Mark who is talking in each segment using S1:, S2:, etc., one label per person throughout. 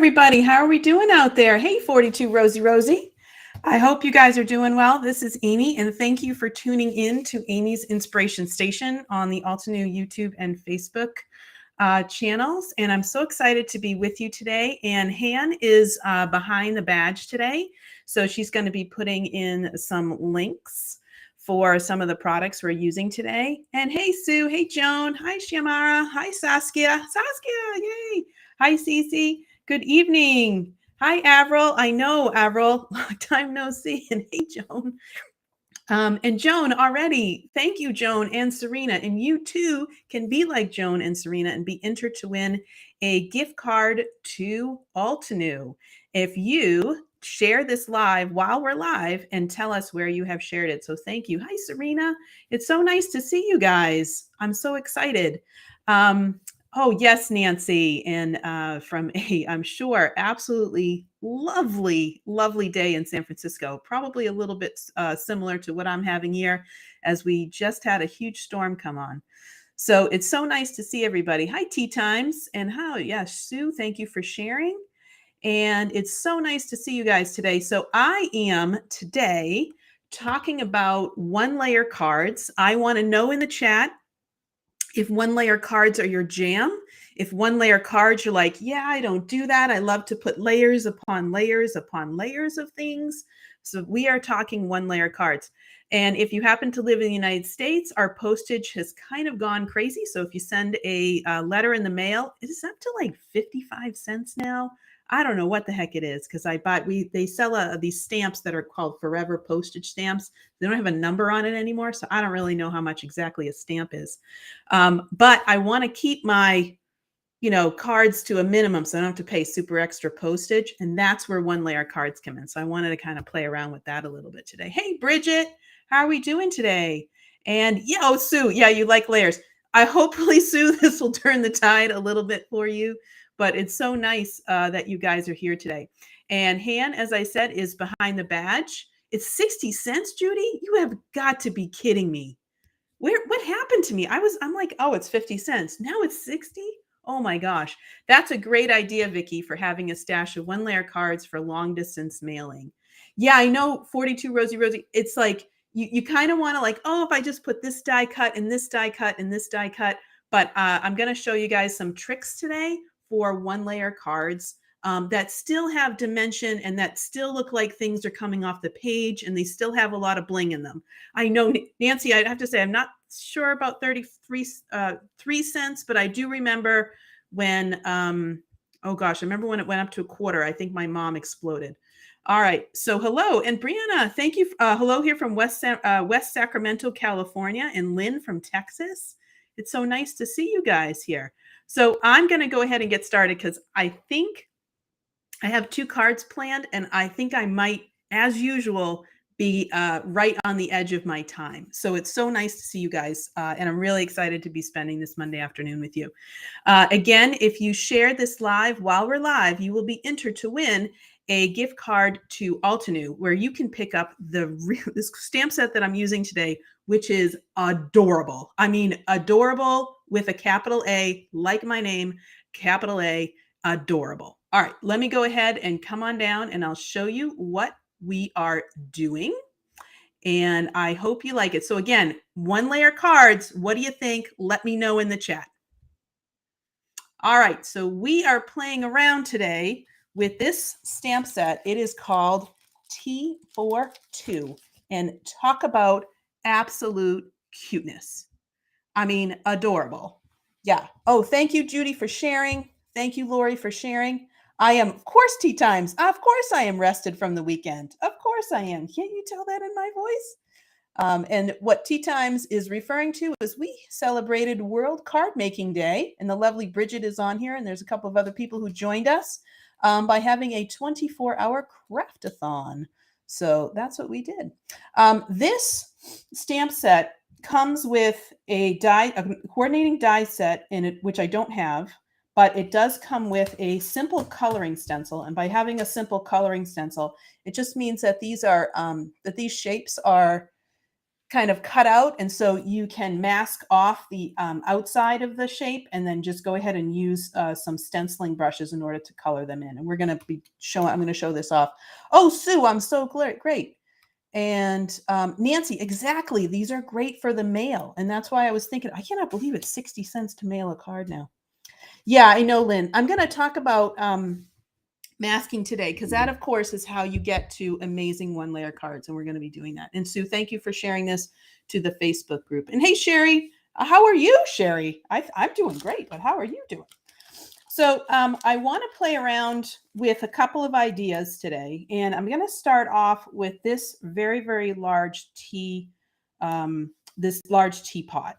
S1: everybody. How are we doing out there? Hey, 42 Rosie. I hope you guys are doing well. This is Amy, and thank you for tuning in to Amy's Inspiration Station on the Altenew YouTube and Facebook channels. And I'm so excited to be with you today. And Han is behind the badge today. So she's going to be putting in some links for some of the products we're using today. And hey, Sue. Hey, Joan. Hi, Shamara. Hi, Saskia. Yay. Hi, Cece. Good evening. Hi, Avril. I know, Avril. Long time no see. And hey, Joan. And Joan already. Thank you, Joan and Serena. And you too can be like Joan and Serena and be entered to win a gift card to Altenew. If you share this live while we're live and tell us where you have shared it. So thank you. Hi, Serena. It's so nice to see you guys. I'm so excited. Oh, yes, Nancy. And from I'm sure, absolutely lovely, lovely day in San Francisco. Probably a little bit similar to what I'm having here, as we just had a huge storm come on. So it's so nice to see everybody. Hi, Tea Times. And how, yes, Sue, thank you for sharing. And it's so nice to see you guys today. So I am today talking about one layer cards. I want to know in the chat if one layer cards are your jam. If one layer cards, you're like, yeah, I don't do that. I love to put layers upon layers upon layers of things. So we are talking one layer cards. And if you happen to live in the United States, our postage has kind of gone crazy. So if you send a letter in the mail, it is up to like 55 cents now. I don't know what the heck it is, because they sell these stamps that are called forever postage stamps. They don't have a number on it anymore, so I don't really know how much exactly a stamp is. But I want to keep my, cards to a minimum, so I don't have to pay super extra postage, and that's where one layer cards come in. So I wanted to kind of play around with that a little bit today. Hey, Bridget, how are we doing today? And Sue, you like layers. Hopefully, Sue, this will turn the tide a little bit for you. But it's so nice that you guys are here today. And Han, as I said, is behind the badge. It's 60 cents, Judy? You have got to be kidding me. What happened to me? I'm like, oh, it's 50 cents. Now it's 60? Oh my gosh. That's a great idea, Vicky, for having a stash of one layer cards for long distance mailing. Yeah, I know, 42 Rosie. It's like you kind of want to if I just put this die cut and this die cut and this die cut. But I'm going to show you guys some tricks today for one layer cards that still have dimension and that still look like things are coming off the page, and they still have a lot of bling in them. I know, Nancy, I'd have to say I'm not sure about 3 cents, but I do remember when, oh gosh, I remember when it went up to a quarter. I think my mom exploded. All right. So hello. And Brianna, thank you. Hello here from West Sacramento, California, and Lynn from Texas. It's so nice to see you guys here. So I'm going to go ahead and get started, because I think I have 2 cards planned, and I think I might, as usual, be right on the edge of my time. So it's so nice to see you guys, and I'm really excited to be spending this Monday afternoon with you. Again, if you share this live while we're live, you will be entered to win a gift card to Altenew, where you can pick up this stamp set that I'm using today, which is adorable. I mean, adorable with a capital A, like my name, capital A, adorable. All right, let me go ahead and come on down, and I'll show you what we are doing. And I hope you like it. So again, one layer cards. What do you think? Let me know in the chat. All right, so we are playing around today with this stamp set. It is called T42, and talk about absolute cuteness. I mean, adorable. Yeah. Oh, thank you, Judy, for sharing. Thank you, Lori, for sharing. I am, of course, Tea Times. Of course, I am rested from the weekend. Of course I am. Can't you tell that in my voice? And what Tea Times is referring to is we celebrated World Card Making Day, and the lovely Bridget is on here, and there's a couple of other people who joined us by having a 24-hour craftathon. So that's what we did. This stamp set comes with a coordinating die set in it, which I don't have, but it does come with a simple coloring stencil. And by having a simple coloring stencil, it just means that these shapes are kind of cut out, and so you can mask off the outside of the shape and then just go ahead and use some stenciling brushes in order to color them in. And we're going to be showing, I'm going to show this off. Oh, Sue, I'm so great. And Nancy, exactly. These are great for the mail. And that's why I was thinking, I cannot believe it's 60 cents to mail a card now. Yeah, I know, Lynn. I'm going to talk about masking today, because that, of course, is how you get to amazing one-layer cards. And we're going to be doing that. And Sue, thank you for sharing this to the Facebook group. And hey, Sherry, how are you, Sherry? I'm doing great, but how are you doing? So I want to play around with a couple of ideas today, and I'm going to start off with this very, very large this large teapot.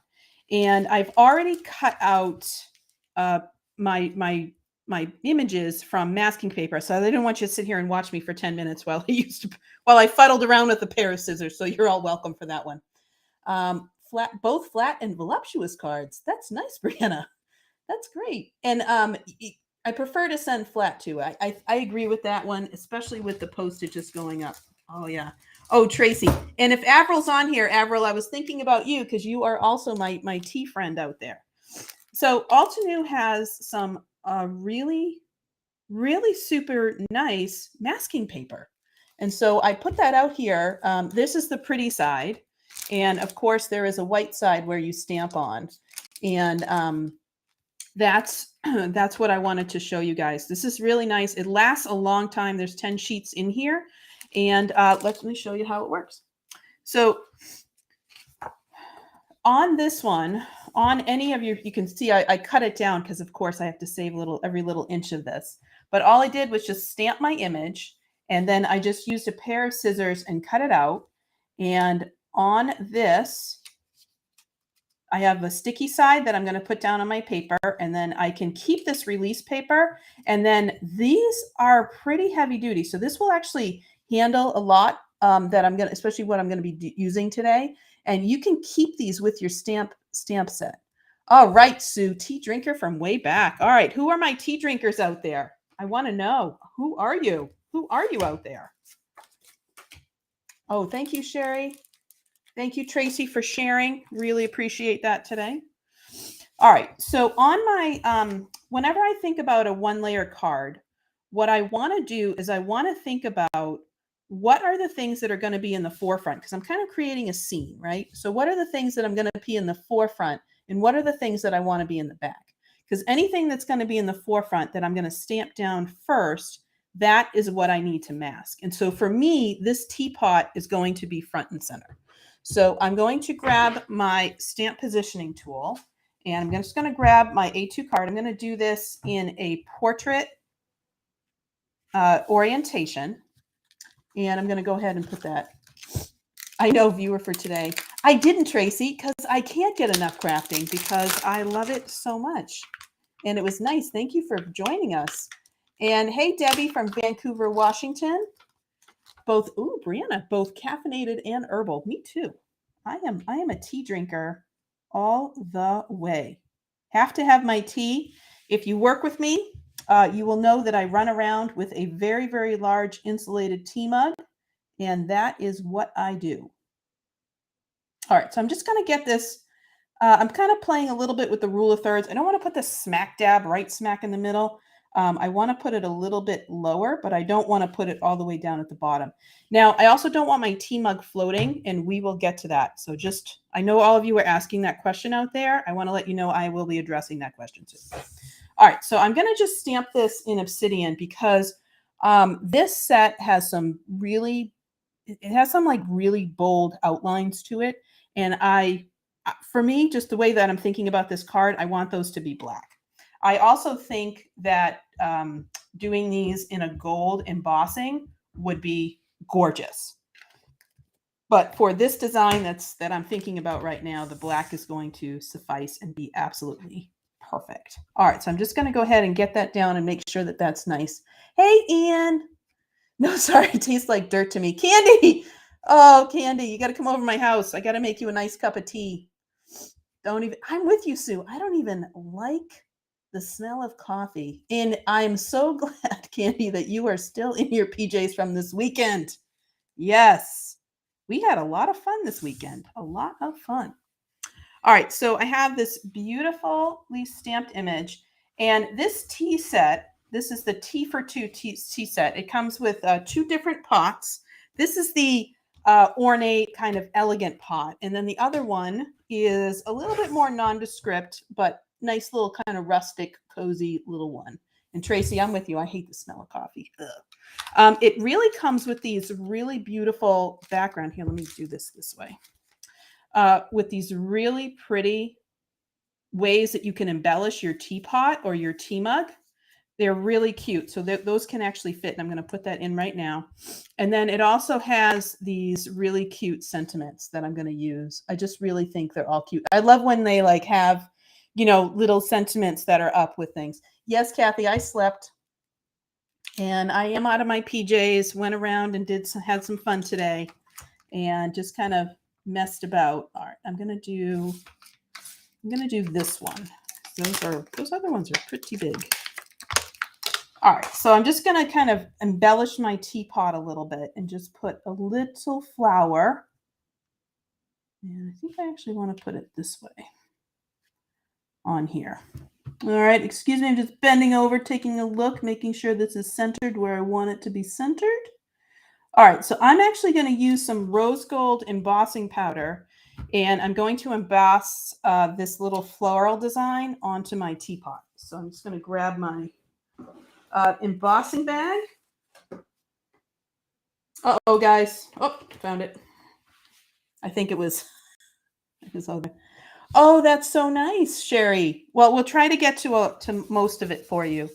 S1: And I've already cut out my images from masking paper, so I didn't want you to sit here and watch me for 10 minutes while I fuddled around with a pair of scissors. So you're all welcome for that one. Both flat and voluptuous cards. That's nice, Brianna. That's great. And I prefer to send flat too. I agree with that one, especially with the postage just going up. Oh yeah. Oh, Tracy. And if Avril's on here, Avril, I was thinking about you because you are also my tea friend out there. So Altenew has some really, really super nice masking paper. And so I put that out here. This is the pretty side. And of course, there is a white side where you stamp on. And that's what I wanted to show you guys. This is really nice. It lasts a long time. There's 10 sheets in here. And let me show you how it works. So on this one, on any of you can see I cut it down because, of course, I have to save every little inch of this. But all I did was just stamp my image, and then I just used a pair of scissors and cut it out. And on this, I have a sticky side that I'm going to put down on my paper, and then I can keep this release paper. And then these are pretty heavy duty. So this will actually handle a lot that I'm going to, especially what I'm going to be using today. And you can keep these with your stamp set. All right, Sue, tea drinker from way back. All right, who are my tea drinkers out there? I want to know. Who are you? Who are you out there? Oh, thank you, Sherry. Thank you, Tracy, for sharing. Really appreciate that today. All right. So on my, whenever I think about a one-layer card, what I want to do is I want to think about what are the things that are going to be in the forefront, because I'm kind of creating a scene, right? So what are the things that I'm going to be in the forefront, and what are the things that I want to be in the back? Because anything that's going to be in the forefront that I'm going to stamp down first, that is what I need to mask. And so for me, this teapot is going to be front and center. So I'm going to grab my stamp positioning tool, and I'm just going to grab my A2 card. I'm going to do this in a portrait orientation, and I'm going to go ahead and put that. I know, viewer for today. I didn't, Tracy, because I can't get enough crafting because I love it so much. And it was nice. Thank you for joining us. And hey, Debbie from Vancouver, Washington. Brianna, both caffeinated and herbal. Me too. I am a tea drinker all the way. Have to have my tea. If you work with me, you will know that I run around with a very, very large insulated tea mug, and that is what I do. All right, so I'm just going to get this. I'm kind of playing a little bit with the rule of thirds. I don't want to put the smack dab right smack in the middle. I want to put it a little bit lower, but I don't want to put it all the way down at the bottom. Now, I also don't want my tea mug floating, and we will get to that. So I know all of you are asking that question out there. I want to let you know I will be addressing that question too. All right, so I'm going to just stamp this in obsidian because this set has some really bold outlines to it. And for me, just the way that I'm thinking about this card, I want those to be black. I also think that doing these in a gold embossing would be gorgeous. But for this design that I'm thinking about right now, the black is going to suffice and be absolutely perfect. All right, so I'm just going to go ahead and get that down and make sure that that's nice. Hey, Ian. No, sorry, it tastes like dirt to me. Candy. Oh, Candy, you got to come over to my house. I got to make you a nice cup of tea. I'm with you, Sue. I don't even like the smell of coffee. And I'm so glad, Candy, that you are still in your PJs from this weekend. Yes, we had a lot of fun this weekend. A lot of fun. All right, so I have this beautifully stamped image, and this tea set, this is the Tea for Two tea set. It comes with 2 different pots. This is the ornate, kind of elegant pot, and then the other one is a little bit more nondescript, but nice little kind of rustic, cozy little one. And Tracy, I'm with you. I hate the smell of coffee. It really comes with these really beautiful background. Here, let me do this way. With these really pretty ways that you can embellish your teapot or your tea mug. They're really cute. So those can actually fit. And I'm going to put that in right now. And then it also has these really cute sentiments that I'm going to use. I just really think they're all cute. I love when they like have, you know, little sentiments that are up with things. Yes, Kathy, I slept. And I am out of my PJs, went around and had some fun today and just kind of messed about. All right, I'm gonna do this one. Those other ones are pretty big. All right, so I'm just gonna kind of embellish my teapot a little bit and just put a little flower. And I think I actually want to put it this way on here. All right, excuse me, I'm just bending over, taking a look, making sure this is centered where I want it to be centered. All right, so I'm actually going to use some rose gold embossing powder, and I'm going to emboss this little floral design onto my teapot. So I'm just going to grab my embossing bag. Uh-oh, guys. Oh, found it. I think it was all there. Oh, that's so nice, Sherry. Well, we'll try to get to most of it for you.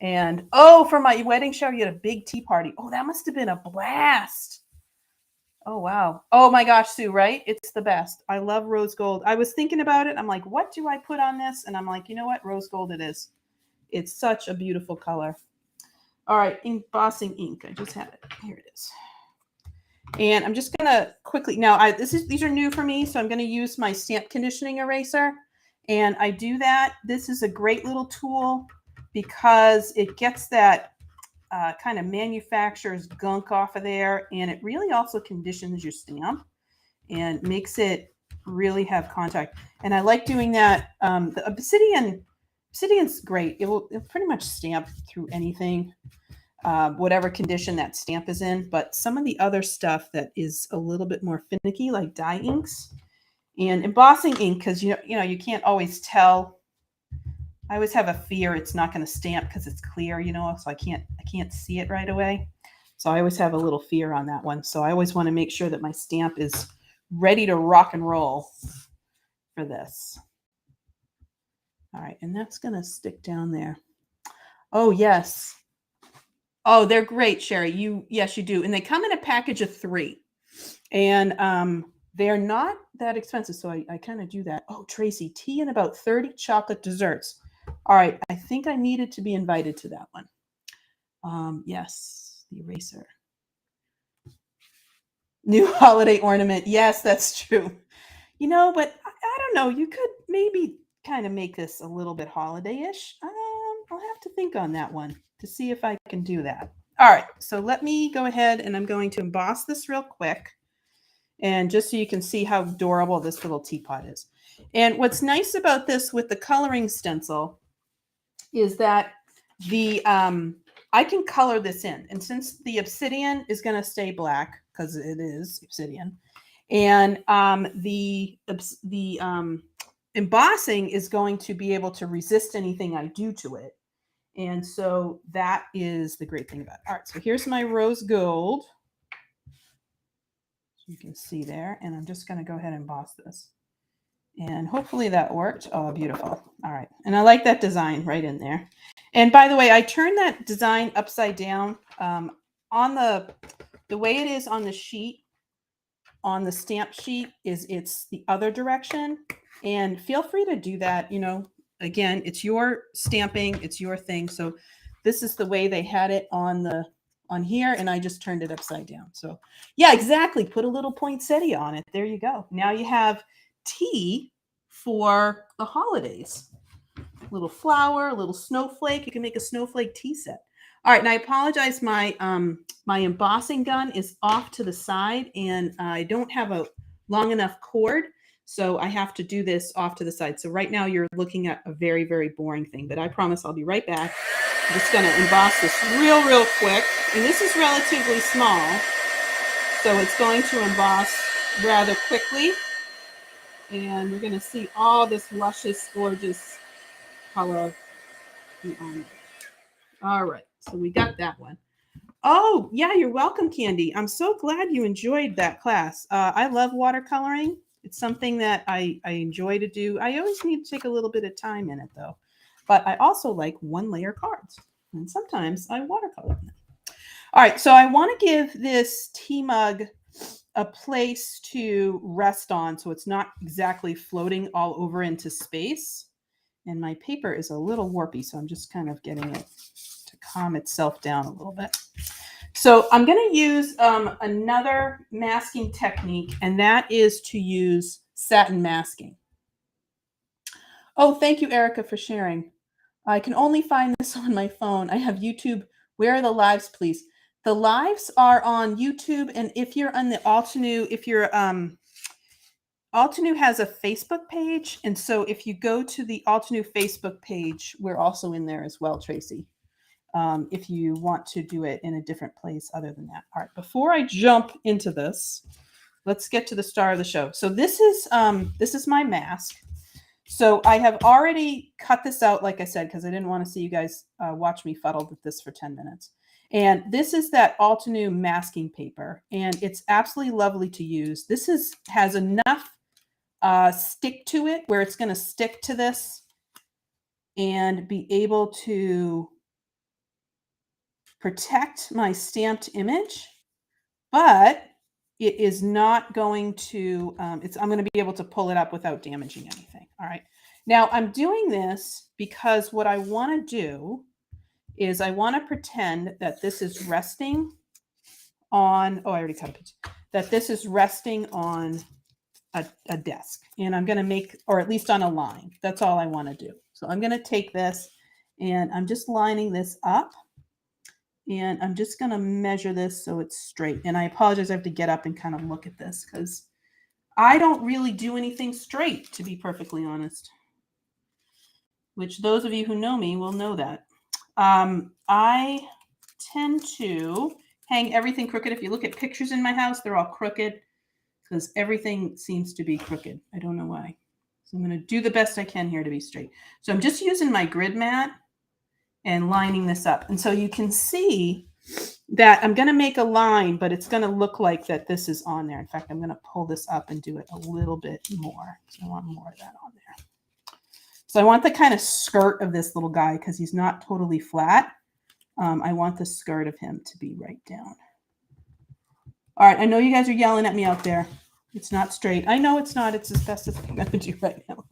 S1: And oh, for my wedding shower, you had a big tea party. Oh, that must have been a blast. Oh, wow. Oh my gosh, Sue, right? It's the best. I love rose gold. I was thinking about it. I'm like, what do I put on this? And I'm like, you know what? Rose gold it is. It's such a beautiful color. All right, embossing ink. I just had it. Here it is. And I'm just going to quickly, now these are new for me, so I'm going to use my stamp conditioning eraser. And I do that. This is a great little tool because it gets that kind of manufacturer's gunk off of there. And it really also conditions your stamp and makes it really have contact. And I like doing that. The obsidian's great. It'll pretty much stamp through anything. Whatever condition that stamp is in, but some of the other stuff that is a little bit more finicky, like dye inks and embossing ink, because you know you can't always tell. I always have a fear it's not going to stamp because it's clear, you know, so I can't see it right away. So I always have a little fear on that one. So I always want to make sure that my stamp is ready to rock and roll for this. All right, and that's going to stick down there. Oh yes. Oh, they're great, Sherry. Yes, you do. And they come in a package of 3. And they're not that expensive. So I kind of do that. Oh, Tracy, tea and about 30 chocolate desserts. All right. I think I needed to be invited to that one. Yes, the eraser. New holiday ornament. Yes, that's true. You know, but I don't know. You could maybe kind of make this a little bit holiday-ish. I'll have to think on that one to see if I can do that. All right, so let me go ahead and I'm going to emboss this real quick. And just so you can see how adorable this little teapot is. And what's nice about this with the coloring stencil is that I can color this in. And since the obsidian is going to stay black, because it is obsidian, and the embossing is going to be able to resist anything I do to it. And so that is the great thing about it. All right, so here's my rose gold. You can see there, and I'm just going to go ahead and emboss this. And hopefully that worked. Oh, beautiful. All right, and I like that design right in there. And by the way, I turned that design upside down. On the way it is on the sheet, on the stamp sheet, it's the other direction. And feel free to do that, you know. Again, it's your stamping, it's your thing. So this is the way they had it on here, and I just turned it upside down. So yeah, exactly. Put a little poinsettia on it. There you go. Now you have tea for the holidays. A little flower, a little snowflake. You can make a snowflake tea set. All right, and I apologize. My my embossing gun is off to the side, and I don't have a long enough cord, so I have to do this off to the side. So right now you're looking at a very, very boring thing, but I promise I'll be right back. I'm just going to emboss this real quick, and this is relatively small, so it's going to emboss rather quickly, and we're going to see all this luscious, gorgeous color on it. All right, so we got that one. Oh, yeah, you're welcome, Candy. I'm so glad you enjoyed that class. I love watercoloring. It's something that I enjoy to do. I always need to take a little bit of time in it, though. But I also like one-layer cards, and sometimes I watercolor them. All right, so I want to give this tea mug a place to rest on so it's not exactly floating all over into space. And my paper is a little warpy, so I'm just kind of getting it to calm itself down a little bit. So I'm going to use another masking technique, and that is to use satin masking. Oh, thank you, Erica, for sharing. I can only find this on my phone. I have YouTube. Where are the lives, please? The lives are on YouTube, and if you're on the Altenew, if you're Altenew has a Facebook page, and so if you go to the Altenew Facebook page, we're also in there as well, Tracy. If you want to do it in a different place other than that. All right, before I jump into this, let's get to the star of the show. So this is my mask. So I have already cut this out, like I said, because I didn't want to see you guys watch me fuddle with this for 10 minutes. And this is that Altenew masking paper, and it's absolutely lovely to use. This has enough stick to it where it's going to stick to this and be able to protect my stamped image, but it is not going to, I'm going to be able to pull it up without damaging anything. All right. Now I'm doing this because what I want to do is I want to pretend that this is resting on, oh, I already cut a picture, that this is resting on a desk, and I'm going to make, or at least on a line. That's all I want to do. So I'm going to take this and I'm just lining this up. And I'm just going to measure this so it's straight. And I apologize, I have to get up and kind of look at this because I don't really do anything straight, to be perfectly honest. Which those of you who know me will know that. I tend to hang everything crooked. If you look at pictures in my house, they're all crooked because everything seems to be crooked. I don't know why. So I'm going to do the best I can here to be straight. So I'm just using my grid mat and lining this up. And so you can see that I'm going to make a line, but it's going to look like that this is on there. In fact, I'm going to pull this up and do it a little bit more. So I want more of that on there. So I want the kind of skirt of this little guy because he's not totally flat. I want the skirt of him to be right down. All right, I know you guys are yelling at me out there. It's not straight. I know it's not. It's as best as I'm going to do right now.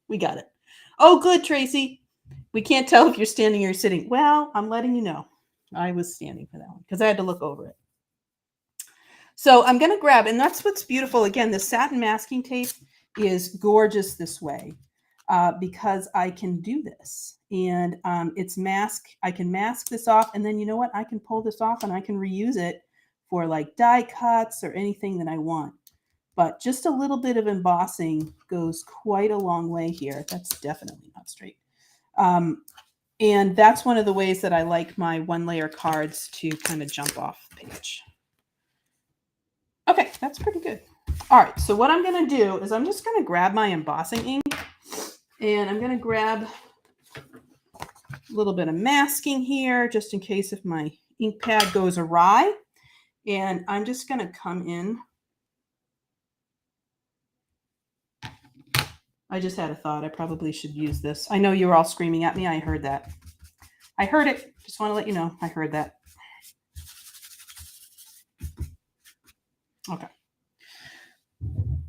S1: We got it. Oh, good, Tracy. We can't tell if you're standing or sitting. Well, I'm letting you know. I was standing for that one because I had to look over it. So I'm going to grab, and that's what's beautiful. Again, the satin masking tape is gorgeous this way because I can do this. And it's mask. I can mask this off, and then you know what? I can pull this off and I can reuse it for like die cuts or anything that I want. But just a little bit of embossing goes quite a long way here. That's definitely not straight. And that's one of the ways that I like my one-layer cards to kind of jump off the page. Okay, that's pretty good. All right, so what I'm going to do is I'm just going to grab my embossing ink, and I'm going to grab a little bit of masking here just in case if my ink pad goes awry. And I'm just going to come in. I just had a thought. I probably should use this. I know you were all screaming at me. I heard that. I heard it. Just want to let you know. I heard that. Okay.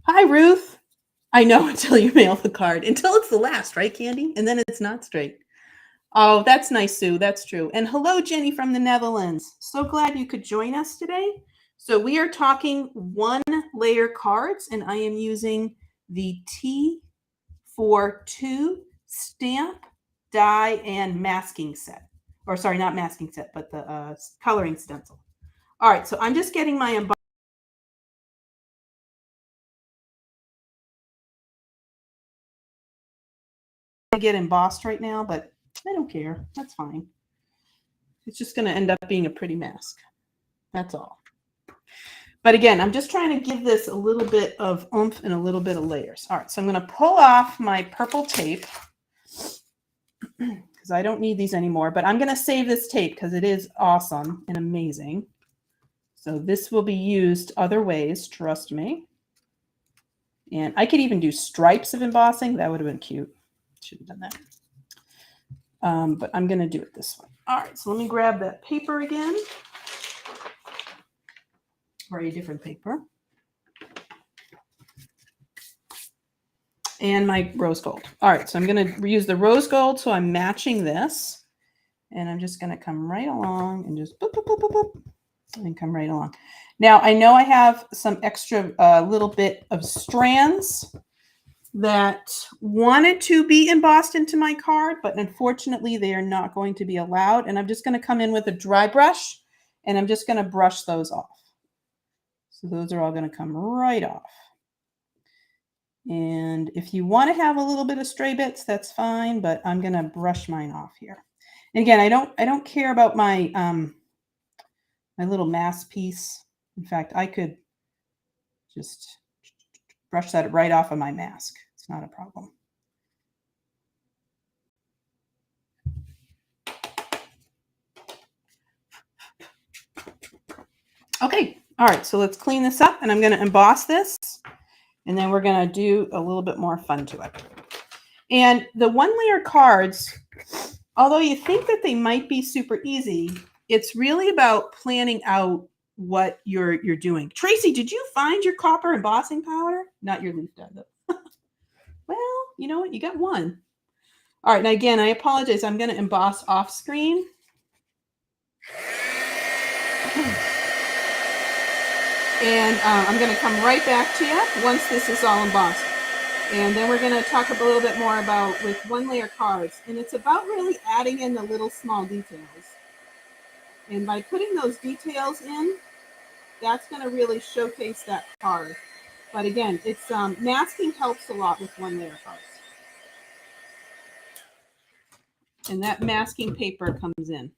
S1: Hi, Ruth. I know until you mail the card. Until it's the last, right, Candy? And then it's not straight. Oh, that's nice, Sue. That's true. And hello, Jenny from the Netherlands. So glad you could join us today. So we are talking one-layer cards, and I am using the T42 stamp, die, and masking set, or sorry, not masking set, but the coloring stencil. All right, so I'm just getting my get embossed right now, but I don't care. That's fine. It's just going to end up being a pretty mask. That's all. But again, I'm just trying to give this a little bit of oomph and a little bit of layers. All right, so I'm going to pull off my purple tape because I don't need these anymore, but I'm going to save this tape because it is awesome and amazing. So this will be used other ways, trust me. And I could even do stripes of embossing. That would have been cute. Should have done that. But I'm going to do it this way. All right, so let me grab that paper again. Or a different paper. And my rose gold. All right, so I'm going to use the rose gold, so I'm matching this. And I'm just going to come right along and just boop, boop, boop, boop, boop, and come right along. Now, I know I have some extra little bit of strands that wanted to be embossed into my card, but unfortunately, they are not going to be allowed. And I'm just going to come in with a dry brush, and I'm just going to brush those off. So those are all going to come right off. And if you want to have a little bit of stray bits, that's fine, but I'm going to brush mine off here. And again, I don't care about my my little mask piece. In fact, I could just brush that right off of my mask. It's not a problem. Okay. All right, so let's clean this up, and I'm going to emboss this, and then we're going to do a little bit more fun to it. And the one-layer cards, although you think that they might be super easy, it's really about planning out what you're doing. Tracy, did you find your copper embossing powder? Not your leaf dye, though. Well, you know what? You got one. All right, now again, I apologize. I'm going to emboss off screen. And I'm going to come right back to you once this is all embossed. And then we're going to talk a little bit more about with one-layer cards. And it's about really adding in the little small details. And by putting those details in, that's going to really showcase that card. But again, it's masking helps a lot with one-layer cards. And that masking paper comes in.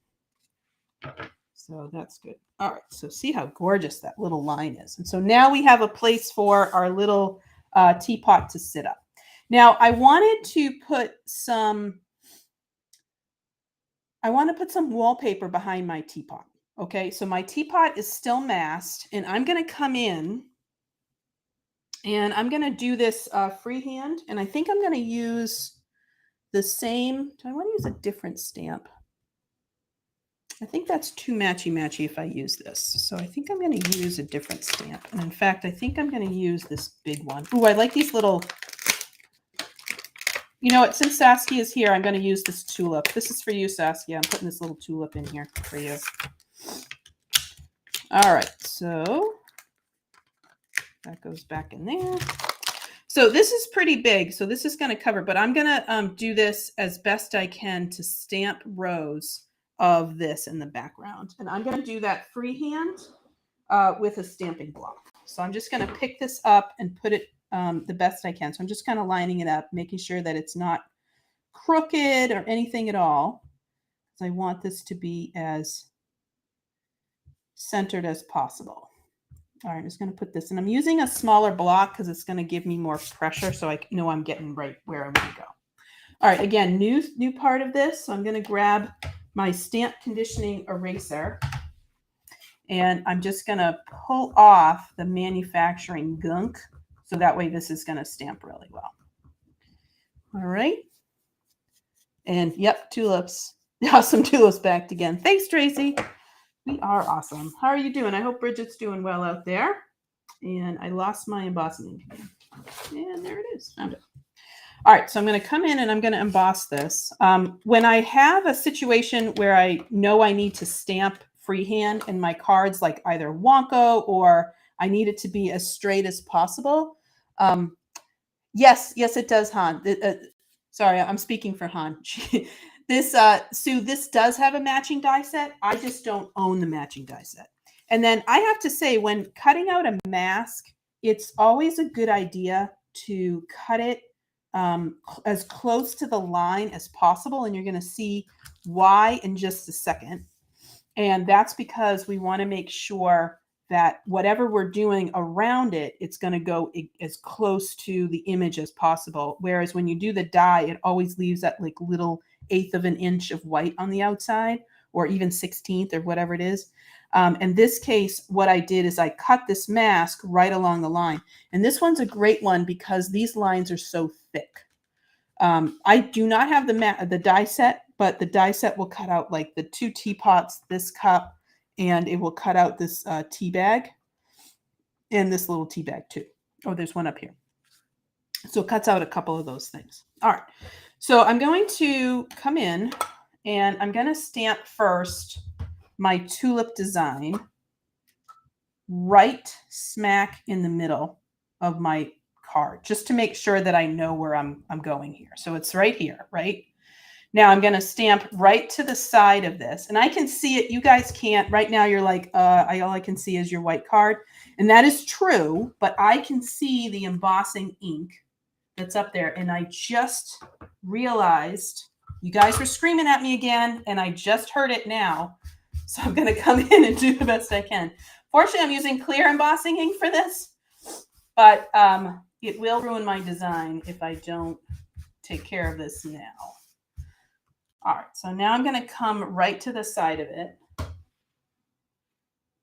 S1: So that's good. All right, so see how gorgeous that little line is. And so now we have a place for our little teapot to sit up. Now I wanted to put some wallpaper behind my teapot. Okay, so my teapot is still masked, and I'm going to come in and I'm going to do this freehand. And I think I'm going to use the same. Do I want to use a different stamp? I think that's too matchy-matchy if I use this. So I think I'm going to use a different stamp. And in fact, I think I'm going to use this big one. Ooh, I like these little, you know what, since Saskia is here, I'm going to use this tulip. This is for you, Saskia. I'm putting this little tulip in here for you. All right, so that goes back in there. So this is pretty big, so this is going to cover, but I'm going to do this as best I can to stamp rows of this in the background. And I'm going to do that freehand with a stamping block. So I'm just going to pick this up and put it the best I can. So I'm just kind of lining it up, making sure that it's not crooked or anything at all. So I want this to be as centered as possible. All right, I'm just going to put this, and I'm using a smaller block because it's going to give me more pressure so I know I'm getting right where I want to go. All right, again, new part of this. So I'm going to grab my stamp conditioning eraser, and I'm just going to pull off the manufacturing gunk so that way this is going to stamp really well. All right. And yep, tulips. Awesome tulips back again. Thanks, Tracy. We are awesome. How are you doing? I hope Bridget's doing well out there. And I lost my embossing ink again. And there it is. Found it. All right, so I'm going to come in and I'm going to emboss this. When I have a situation where I know I need to stamp freehand in my cards, like either Wonko or I need it to be as straight as possible. Yes, it does, Han. Sorry, I'm speaking for Han. This, Sue, this does have a matching die set. I just don't own the matching die set. And then I have to say, when cutting out a mask, it's always a good idea to cut it as close to the line as possible. And you're going to see why in just a second. And that's because we want to make sure that whatever we're doing around it, it's going to go as close to the image as possible. Whereas when you do the die, it always leaves that like little 1/8 of an inch of white on the outside, or even 1/16 or whatever it is. In this case, what I did is I cut this mask right along the line. And this one's a great one because these lines are so thick. I do not have the die set, but the die set will cut out like the 2 teapots, this cup, and it will cut out this tea bag and this little tea bag too. Oh, there's one up here. So it cuts out a couple of those things. All right. So I'm going to come in and I'm going to stamp first my tulip design right smack in the middle of my card, just to make sure that I know where I'm going here. So it's right here, right? Now I'm going to stamp right to the side of this, and I can see it. You guys can't. Right now you're like, all I can see is your white card. And that is true, but I can see the embossing ink that's up there. And I just realized you guys were screaming at me again, and I just heard it now. So I'm going to come in and do the best I can. Fortunately, I'm using clear embossing ink for this, but it will ruin my design if I don't take care of this now. All right, so now I'm going to come right to the side of it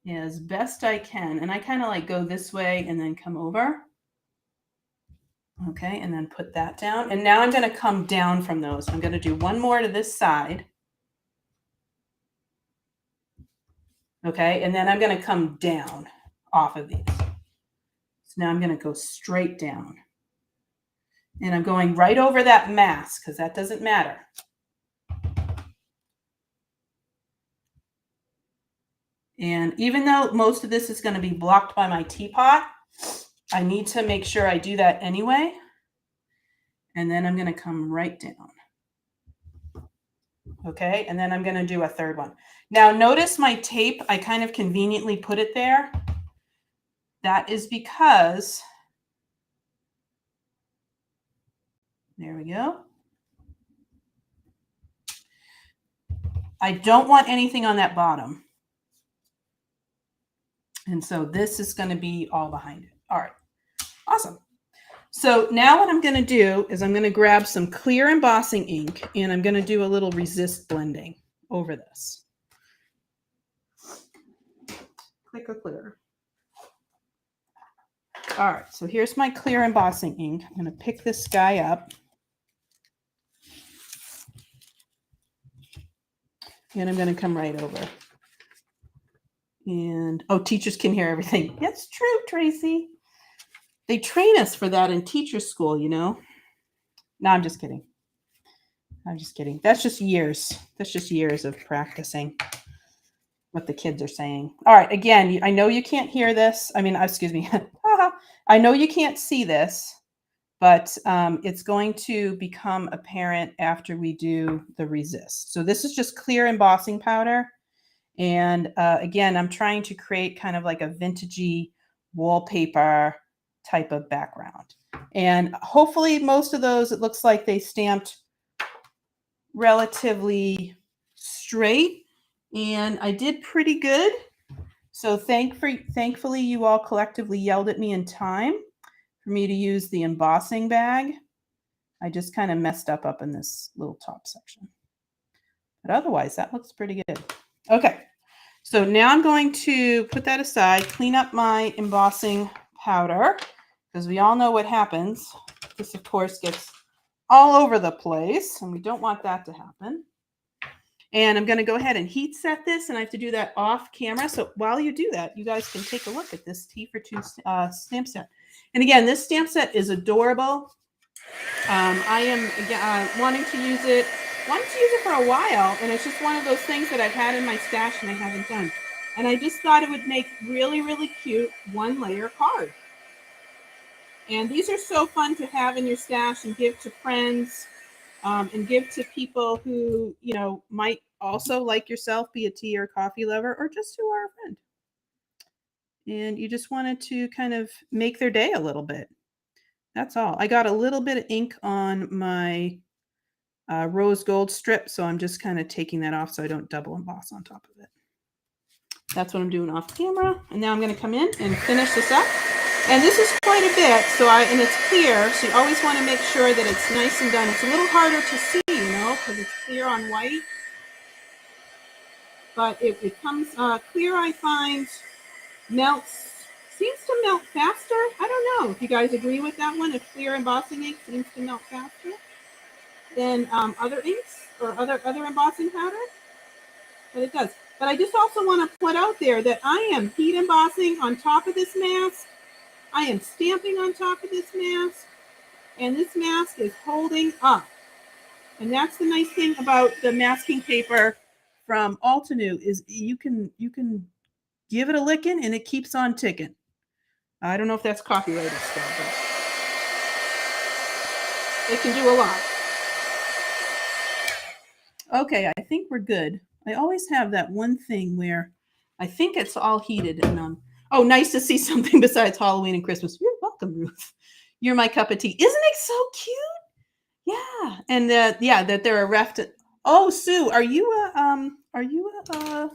S1: as best I can. And I kind of like go this way and then come over. Okay, and then put that down. And now I'm going to come down from those. I'm going to do one more to this side. Okay, and then I'm going to come down off of these. So now I'm going to go straight down. And I'm going right over that mask because that doesn't matter. And even though most of this is going to be blocked by my teapot, I need to make sure I do that anyway. And then I'm going to come right down. Okay, and then I'm going to do a third one. Now notice my tape, I kind of conveniently put it there. That is because, there we go. I don't want anything on that bottom. And so this is going to be all behind it. All right, awesome. So now what I'm going to do is I'm going to grab some clear embossing ink and I'm going to do a little resist blending over this. Click a clear. All right, so here's my clear embossing ink. I'm going to pick this guy up. And I'm going to come right over. And, oh, teachers can hear everything. That's true, Tracy. They train us for that in teacher school, you know. No, I'm just kidding. I'm just kidding. That's just years. That's just years of practicing what the kids are saying. All right, again, I know you can't hear this. I mean, excuse me. I know you can't see this, but it's going to become apparent after we do the resist. So this is just clear embossing powder. And again, I'm trying to create kind of like a vintagey wallpaper type of background. And hopefully most of those, it looks like they stamped relatively straight. And I did pretty good. So thankfully, you all collectively yelled at me in time for me to use the embossing bag. I just kind of messed up in this little top section. But otherwise, that looks pretty good. Okay, so now I'm going to put that aside, clean up my embossing powder, because we all know what happens. This, of course, gets all over the place, and we don't want that to happen. And I'm going to go ahead and heat set this, and I have to do that off camera. So while you do that, you guys can take a look at this Tea for Two stamp set. And again, this stamp set is adorable. I am wanting to use it for a while, and it's just one of those things that I've had in my stash and I haven't done. And I just thought it would make really, really cute one-layer card. And these are so fun to have in your stash and give to friends. and give to people who, you know, might also, like yourself, be a tea or coffee lover, or just who are a friend. And you just wanted to kind of make their day a little bit. That's all. I got a little bit of ink on my rose gold strip, so I'm just kind of taking that off so I don't double emboss on top of it. That's what I'm doing off camera. And now I'm going to come in and finish this up. And this is quite a bit, and it's clear, so you always want to make sure that it's nice and done. It's a little harder to see, you know, because it's clear on white. But it comes clear, I find, seems to melt faster. I don't know if you guys agree with that one. If clear embossing ink seems to melt faster than other inks or other embossing powder, but it does. But I just also want to put out there that I am heat embossing on top of this mask. I am stamping on top of this mask, and this mask is holding up. And that's the nice thing about the masking paper from Altenew is you can give it a licking and it keeps on ticking. I don't know if that's copyrighted still, but it can do a lot. Okay, I think we're good. I always have that one thing where I think it's all heated and oh, nice to see something besides Halloween and Christmas. You're welcome, Ruth. You're my cup of tea. Isn't it so cute? Yeah, and that they're a ref. Oh, Sue, are you a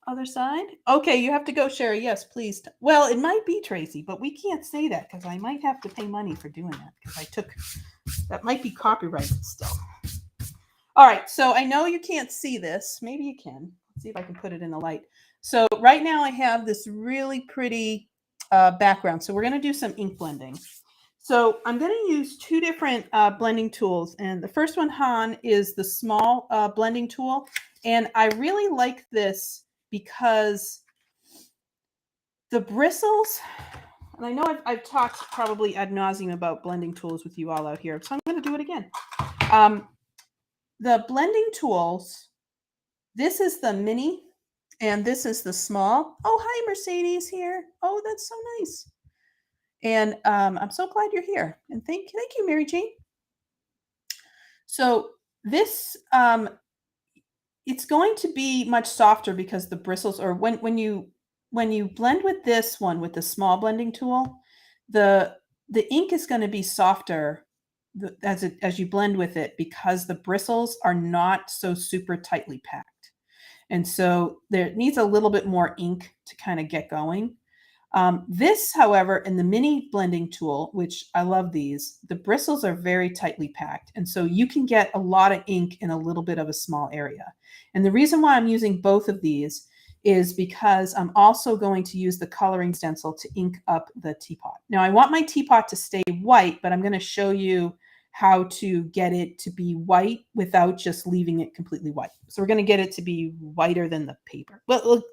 S1: other side? Okay, you have to go, Sherry. Yes, please. Well, it might be Tracy, but we can't say that because I might have to pay money for doing that because that might be copyrighted still. All right, so I know you can't see this. Maybe you can. Let's see if I can put it in the light. So right now I have this really pretty background. So we're going to do some ink blending. So I'm going to use two different blending tools. And the first one, Han, is the small blending tool. And I really like this because the bristles, and I know I've talked probably ad nauseum about blending tools with you all out here, so I'm going to do it again. The blending tools, this is the mini, and this is the small. Oh, hi, Mercedes here. Oh, that's so nice. And I'm so glad you're here. And thank you, Mary Jane. So this, it's going to be much softer because the bristles, or when you blend with this one with the small blending tool, the ink is going to be softer as you blend with it because the bristles are not so super tightly packed. And so there needs a little bit more ink to kind of get going. This, however, in the mini blending tool, which I love these, the bristles are very tightly packed. And so you can get a lot of ink in a little bit of a small area. And the reason why I'm using both of these is because I'm also going to use the coloring stencil to ink up the teapot. Now I want my teapot to stay white, but I'm going to show you how to get it to be white without just leaving it completely white. So we're going to get it to be whiter than the paper. Well,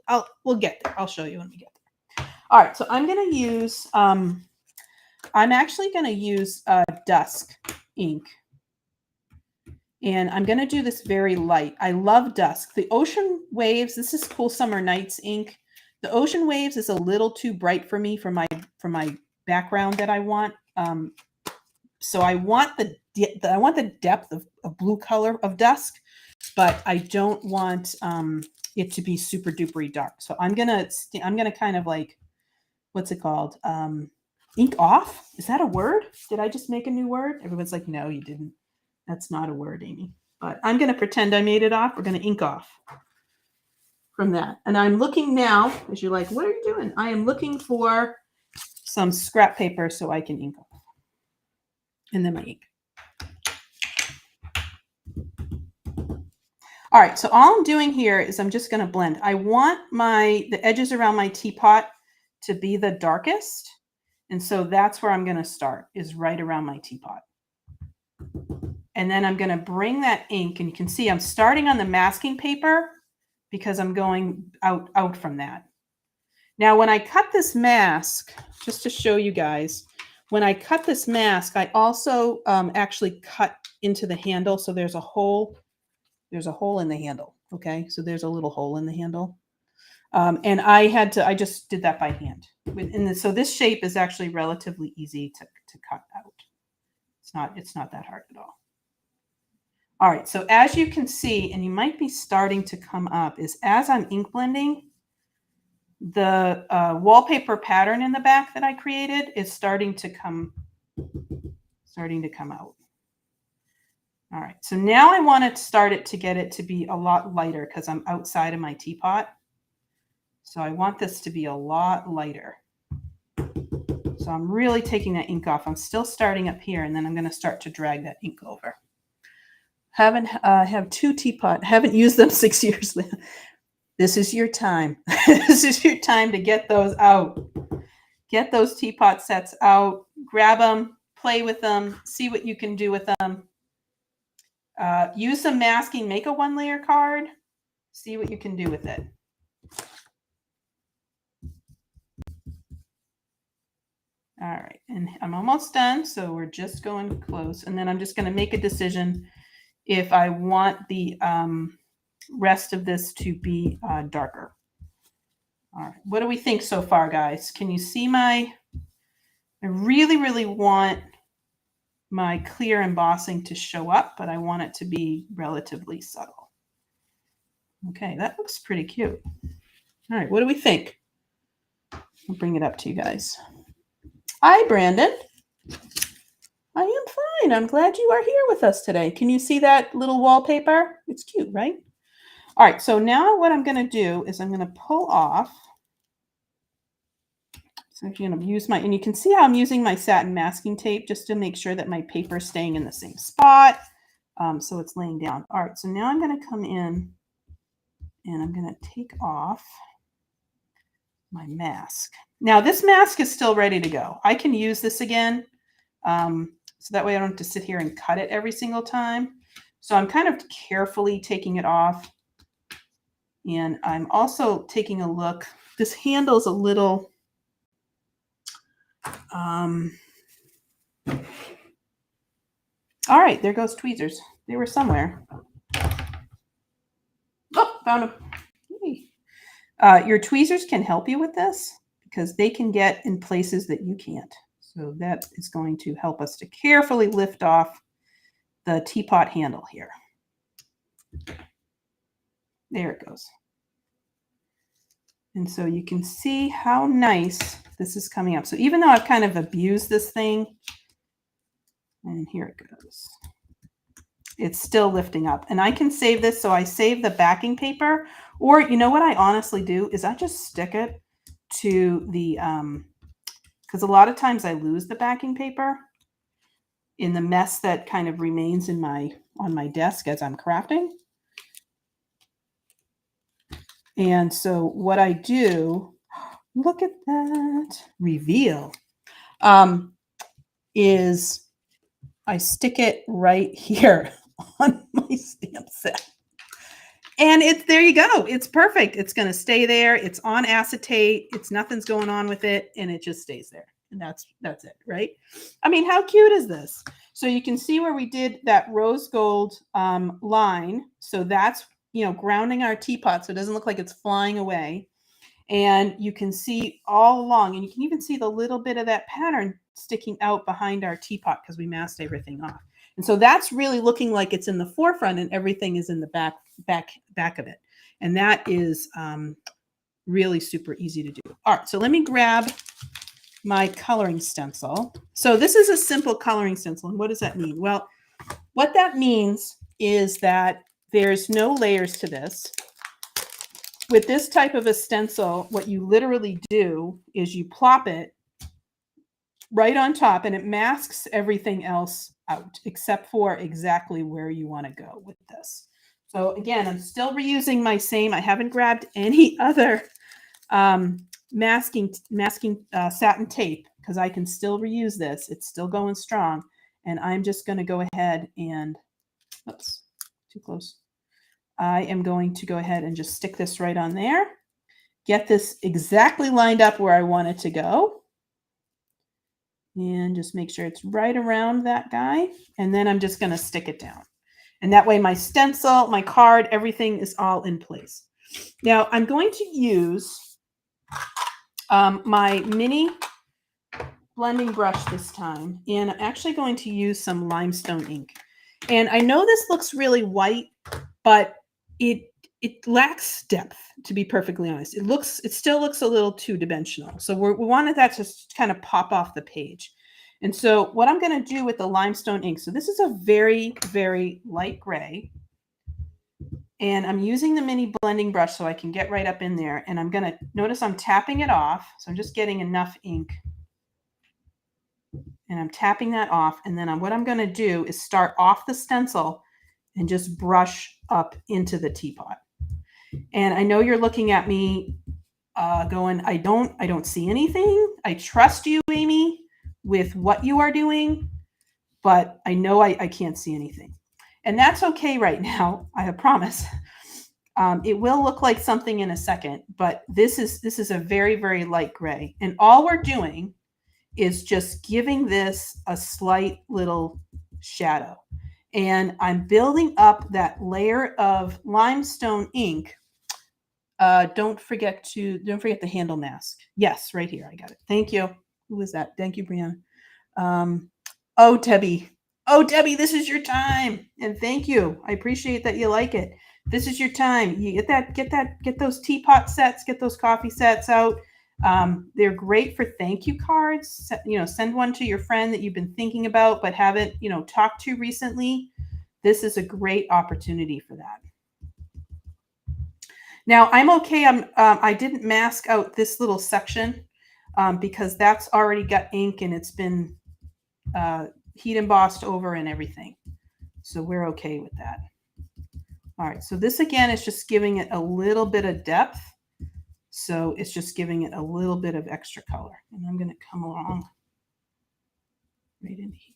S1: we'll get there. I'll show you when we get there. All right, so I'm going to use, I'm actually going to use dusk ink. And I'm going to do this very light. I love dusk. The Ocean Waves, this is Cool Summer Nights ink. The Ocean Waves is a little too bright for me for my background that I want. So I want the depth of blue color of dusk, but I don't want it to be super dupery dark. So I'm gonna kind of like, what's it called? Ink off? Is that a word? Did I just make a new word? Everyone's like, no, you didn't. That's not a word, Amy. But I'm gonna pretend I made it off. We're gonna ink off from that. And I'm looking now, as you're like, what are you doing? I am looking for some scrap paper so I can ink off. And then my ink. All right, so all I'm doing here is I'm just going to blend. I want the edges around my teapot to be the darkest. And so that's where I'm going to start, is right around my teapot. And then I'm going to bring that ink, and you can see I'm starting on the masking paper because I'm going out from that. Now, when I cut this mask, just to show you guys, when I cut this mask, I also actually cut into the handle. So there's a hole in the handle. Okay. So there's a little hole in the handle. And I just did that by hand. So this shape is actually relatively easy to cut out. It's not that hard at all. All right, so as you can see, and you might be starting to come up, is as I'm ink blending, the wallpaper pattern in the back that I created is starting to come out. All right, so now I want to get it to be a lot lighter because I'm outside of my teapot. So I want this to be a lot lighter. So I'm really taking that ink off. I'm still starting up here, and then I'm going to start to drag that ink over. Have two teapot. Haven't used them 6 years. This is your time. This is your time to get those out. Get those teapot sets out. Grab them. Play with them. See what you can do with them. Use some masking. Make a 1-layer card. See what you can do with it. All right, and I'm almost done, so we're just going close, and then I'm just going to make a decision if I want the rest of this to be darker. All right, what do we think so far, guys? Can you see I really, really want my clear embossing to show up, but I want it to be relatively subtle. Okay, that looks pretty cute. All right, what do we think? I'll bring it up to you guys. Hi, Brandon. I am fine. I'm glad you are here with us today. Can you see that little wallpaper? It's cute, right? All right, so now what I'm going to do is I'm going to pull off. So I'm going to use and you can see how I'm using my satin masking tape just to make sure that my paper is staying in the same spot. So it's laying down. All right, so now I'm going to come in and I'm going to take off my mask. Now this mask is still ready to go. I can use this again. So that way I don't have to sit here and cut it every single time. So I'm kind of carefully taking it off. And I'm also taking a look. This handle's a little, all right, there goes tweezers. They were somewhere. Oh, found them. Hey. Your tweezers can help you with this because they can get in places that you can't. So that is going to help us to carefully lift off the teapot handle here. There it goes. And so you can see how nice this is coming up. So even though I've kind of abused this thing, and here it goes, it's still lifting up. And I can save this. So I save the backing paper, or you know what I honestly do is I just stick it to the, because a lot of times I lose the backing paper in the mess that kind of remains in on my desk as I'm crafting. And so what I do, look at that, reveal, is I stick it right here on my stamp set. And there you go. It's perfect. It's going to stay there. It's on acetate. Nothing's going on with it. And it just stays there. And that's it, right? I mean, how cute is this? So you can see where we did that rose gold line. So that's, grounding our teapot so it doesn't look like it's flying away. And you can see all along, and you can even see the little bit of that pattern sticking out behind our teapot because we masked everything off. And so that's really looking like it's in the forefront and everything is in the back of it. And that is really super easy to do. All right, so let me grab my coloring stencil. So this is a simple coloring stencil. And what does that mean? Well, what that means is that there's no layers to this. With this type of a stencil, what you literally do is you plop it right on top and it masks everything else out except for exactly where you want to go with this. So again, I'm still reusing my same. I haven't grabbed any other masking satin tape because I can still reuse this. It's still going strong. And I'm just going to go ahead and, oops, too close. I am going to go ahead and just stick this right on there. Get this exactly lined up where I want it to go. And just make sure it's right around that guy. And then I'm just going to stick it down. And that way my stencil, my card, everything is all in place. Now I'm going to use my mini blending brush this time. And I'm actually going to use some limestone ink. And I know this looks really white, but it lacks depth, to be perfectly honest. It still looks a little two-dimensional. So we wanted that to kind of pop off the page. And so what I'm going to do with the limestone ink, so this is a very, very light gray. And I'm using the mini blending brush so I can get right up in there. And I'm going to notice I'm tapping it off. So I'm just getting enough ink. And I'm tapping that off. And then what I'm going to do is start off the stencil and just brush up into the teapot. And I know you're looking at me going, I don't see anything. I trust you, Amy, with what you are doing, but I know I can't see anything. And that's okay right now, I promise. It will look like something in a second, but this is a very, very light gray. And all we're doing is just giving this a slight little shadow. And I'm building up that layer of limestone ink. Don't forget the handle mask. Yes, right here. I got it. Thank you. Who was that? Thank you, Brianna. Oh, Debbie. Oh, Debbie, this is your time. And thank you. I appreciate that you like it. This is your time. You get those teapot sets, get those coffee sets out. They're great for thank you cards. Send one to your friend that you've been thinking about but haven't, talked to recently. This is a great opportunity for that. Now I'm okay. I didn't mask out this little section because that's already got ink and it's been heat embossed over and everything. So we're okay with that. All right. So this again is just giving it a little bit of depth. So it's just giving it a little bit of extra color. And I'm going to come along right in here.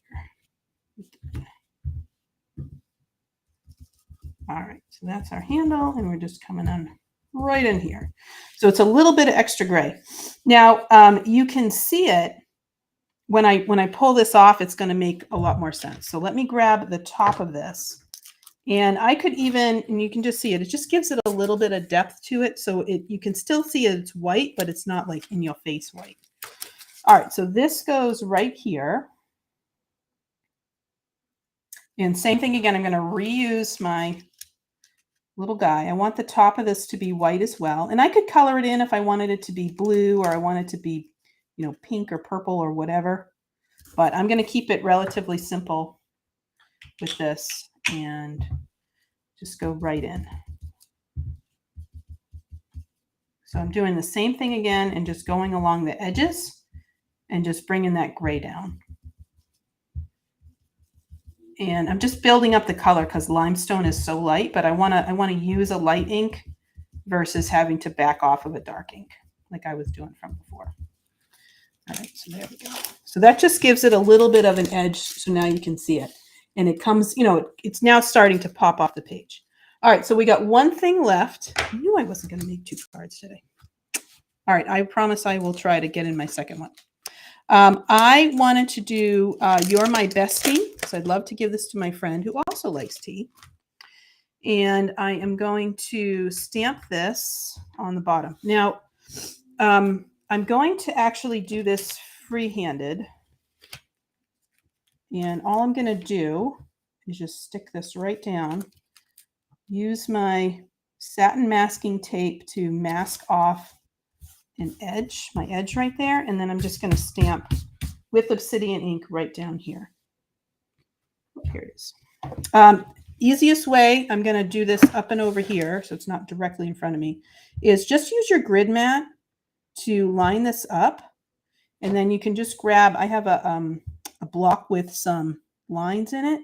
S1: All right, so that's our handle, and we're just coming on right in here. So it's a little bit of extra gray. Now you can see it when I pull this off. It's going to make a lot more sense. So let me grab the top of this, and I could even, and you can just see it. It just gives it a little bit of depth to it, so you can still see it's white, but it's not like in your face white. All right, so this goes right here. And same thing again. I'm going to reuse my little guy. I want the top of this to be white as well. And I could color it in if I wanted it to be blue or I want it to be, pink or purple or whatever. But I'm going to keep it relatively simple with this and just go right in. So I'm doing the same thing again and just going along the edges and just bringing that gray down. And I'm just building up the color because limestone is so light, but I want to use a light ink versus having to back off of a dark ink like I was doing from before. All right, so there we go. So that just gives it a little bit of an edge. So now you can see it. And it comes, it's now starting to pop off the page. All right, so we got one thing left. I knew I wasn't going to make 2 cards today. All right, I promise I will try to get in my second one. I wanted to do You're My Bestie, because I'd love to give this to my friend who also likes tea. And I am going to stamp this on the bottom. Now, I'm going to actually do this free-handed. And all I'm going to do is just stick this right down, use my satin masking tape to mask off my edge right there, and then I'm just going to stamp with obsidian ink right down here. Oh, here it is. Easiest way, I'm going to do this up and over here, so it's not directly in front of me, is just use your grid mat to line this up, and then you can just grab, I have a block with some lines in it,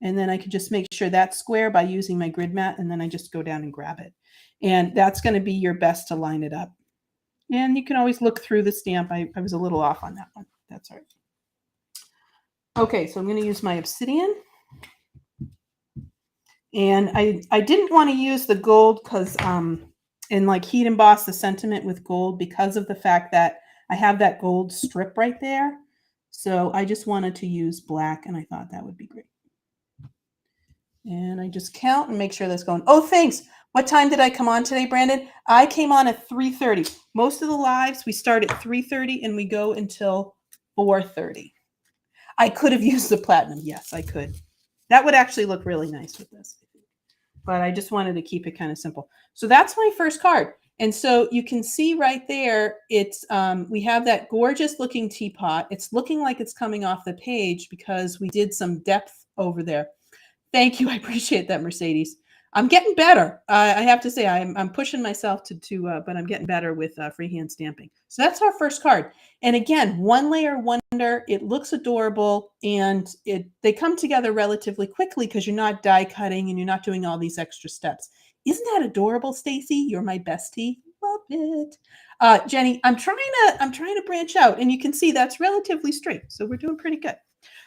S1: and then I can just make sure that's square by using my grid mat, and then I just go down and grab it. And that's going to be your best to line it up. And you can always look through the stamp. I was a little off on that one. That's all right. Okay, so I'm going to use my obsidian. And I didn't want to use the gold because and like heat emboss the sentiment with gold because of the fact that I have that gold strip right there. So I just wanted to use black, and I thought that would be great. And I just count and make sure that's going. Oh, thanks. What time did I come on today, Brandon? I came on at 3:30. Most of the lives, we start at 3:30 and we go until 4:30. I could have used the platinum. Yes, I could. That would actually look really nice with this. But I just wanted to keep it kind of simple. So that's my first card. And so you can see right there, it's we have that gorgeous looking teapot. It's looking like it's coming off the page because we did some depth over there. Thank you. I appreciate that, Mercedes. I'm getting better. I have to say, I'm pushing myself but I'm getting better with freehand stamping. So that's our first card. And again, one layer wonder. It looks adorable, and they come together relatively quickly because you're not die cutting and you're not doing all these extra steps. Isn't that adorable, Stacy? You're my bestie. Love it. Jenny, I'm trying to branch out, and you can see that's relatively straight. So we're doing pretty good.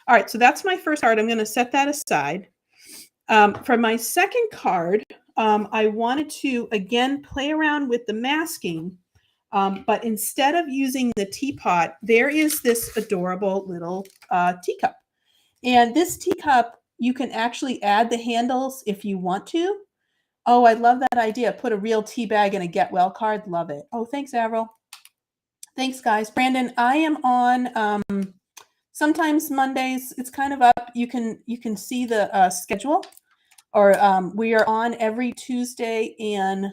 S1: All right, so that's my first card. I'm going to set that aside. For my second card, I wanted to, again, play around with the masking, but instead of using the teapot, there is this adorable little teacup. And this teacup, you can actually add the handles if you want to. Oh, I love that idea. Put a real tea bag in a get well card. Love it. Oh, thanks, Avril. Thanks, guys. Brandon, I am on sometimes Mondays. It's kind of up. You can see the schedule. Or we are on every Tuesday and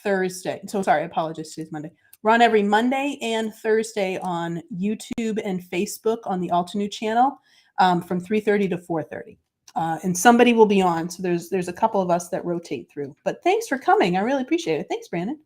S1: Thursday. So sorry, I apologize. Today's Monday. We're on every Monday and Thursday on YouTube and Facebook on the Altenew channel from 3:30 to 4:30. And somebody will be on. So there's a couple of us that rotate through. But thanks for coming. I really appreciate it. Thanks, Brandon.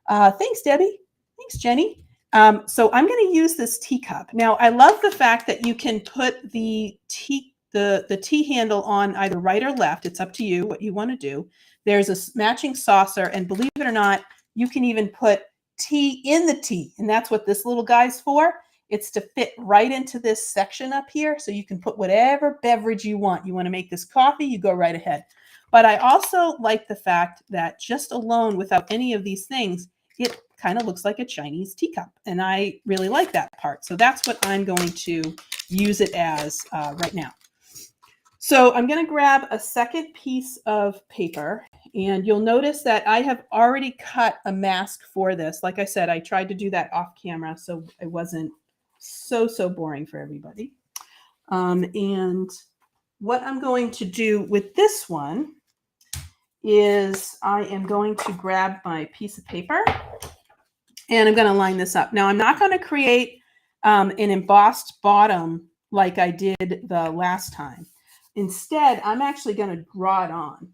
S1: Thanks, Debbie. Thanks, Jenny. So I'm going to use this teacup. Now, I love the fact that you can put the tea handle on either right or left. It's up to you what you want to do. There's a matching saucer, and believe it or not, you can even put tea in the tea, and that's what this little guy's for. It's to fit right into this section up here, so you can put whatever beverage you want. You want to make this coffee, you go right ahead. But I also like the fact that just alone, without any of these things, it kind of looks like a Chinese teacup, and I really like that part. So that's what I'm going to use it as right now. So I'm going to grab a second piece of paper, and you'll notice that I have already cut a mask for this. Like I said, I tried to do that off camera, so it wasn't so boring for everybody. And what I'm going to do with this one is I am going to grab my piece of paper, and I'm going to line this up. Now, I'm not going to create an embossed bottom like I did the last time. Instead, I'm actually going to draw it on.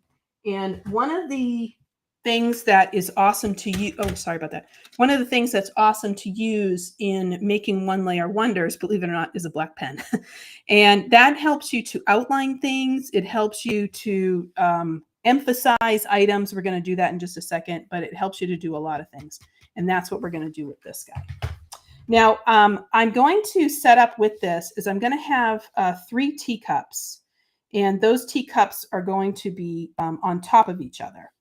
S1: And one of the things that is awesome to use, one of the things that's awesome to use in making one layer wonders, believe it or not, is a black pen. And that helps you to outline things. It helps you to emphasize items. We're going to do that in just a second, but it helps you to do a lot of things. And that's what we're going to do with this guy. Now, I'm going to set up with this is I'm going to have 3 teacups. And those teacups are going to be on top of each other.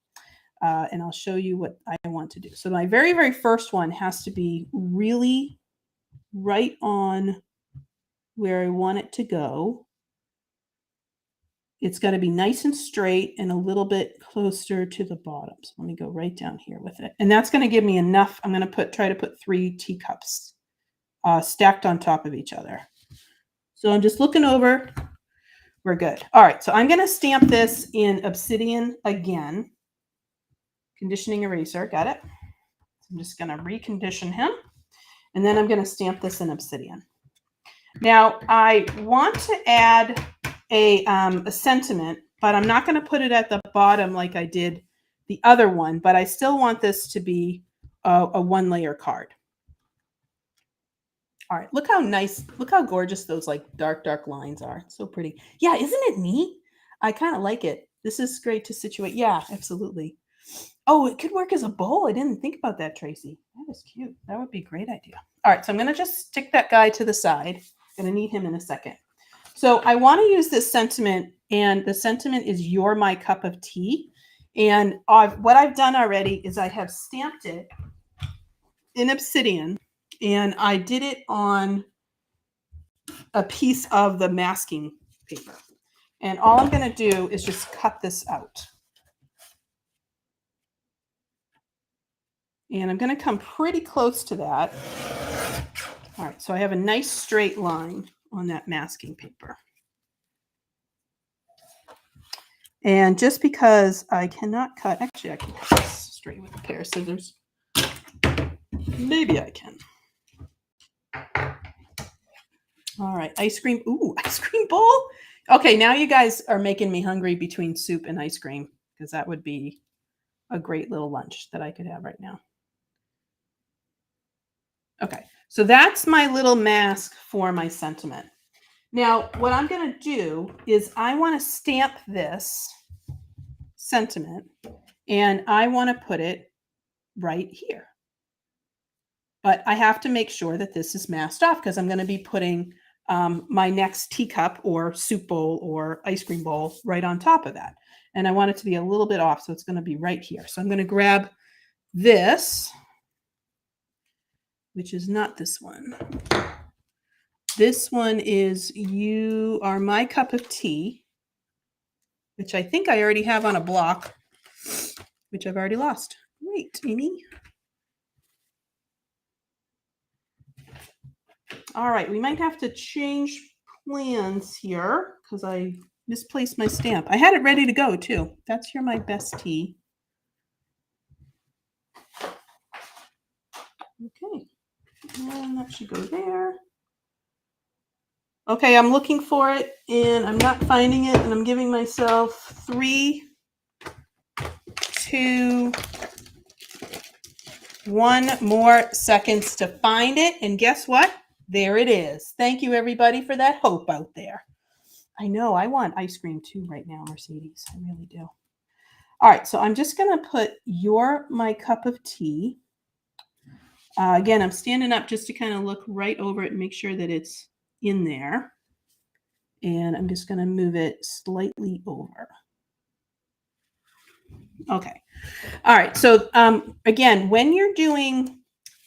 S1: And I'll show you what I want to do. So my very first one has to be really right on where I want it to go. It's got to be nice and straight and a little bit closer to the bottom. So let me go right down here with it. And that's going to give me enough. I'm going to try to put 3 teacups stacked on top of each other. So I'm just looking over. We're good. All right, so I'm going to stamp this in Obsidian again. Conditioning eraser, got it. I'm just going to recondition him. And then I'm going to stamp this in Obsidian. Now, I want to add a sentiment, but I'm not going to put it at the bottom like I did the other one, but I still want this to be a 1-layer card. All right, look how nice, look how gorgeous those like dark lines are. It's so pretty. Yeah, isn't it neat? I kind of like it. This is great to situate. Yeah, absolutely. Oh, it could work as a bowl. I didn't think about that, Tracy. That is cute. That would be a great idea. All right, so I'm going to just stick that guy to the side. I'm going to need him in a second. So I want to use this sentiment, and the sentiment is "You're my cup of tea." And what I've done already is I have stamped it in Obsidian, and I did it on a piece of the masking paper. And all I'm going to do is just cut this out. And I'm going to come pretty close to that. All right, so I have a nice straight line on that masking paper. And just because I cannot cut, actually I can cut this straight with a pair of scissors. Maybe I can. All right, ice cream. Ooh, ice cream bowl. Okay, now you guys are making me hungry between soup and ice cream, because that would be a great little lunch that I could have right now. Okay, so that's my little mask for my sentiment. Now, what I'm going to do is I want to stamp this sentiment, and I want to put it right here. But I have to make sure that this is masked off, because I'm going to be putting my next teacup or soup bowl or ice cream bowl right on top of that. And I want it to be a little bit off, so it's going to be right here. So I'm going to grab this, which is not this one. This one is You Are My Cup of Tea, which I think I already have on a block, which I've already lost. Great, Amy. All right, we might have to change plans here because I misplaced my stamp. I had it ready to go too. That's You're My Best Tea. Okay, and that should go there. Okay, I'm looking for it and I'm not finding it, and I'm giving myself 3, 2, 1 more seconds to find it. And guess what? There it is. Thank you, everybody, for that hope out there. I know I want ice cream too right now, Mercedes. I really do. All right, so I'm just going to put You're My Cup of Tea. Again, I'm standing up just to kind of look right over it and make sure that it's in there. And I'm just going to move it slightly over. Okay. All right. So again, when you're doing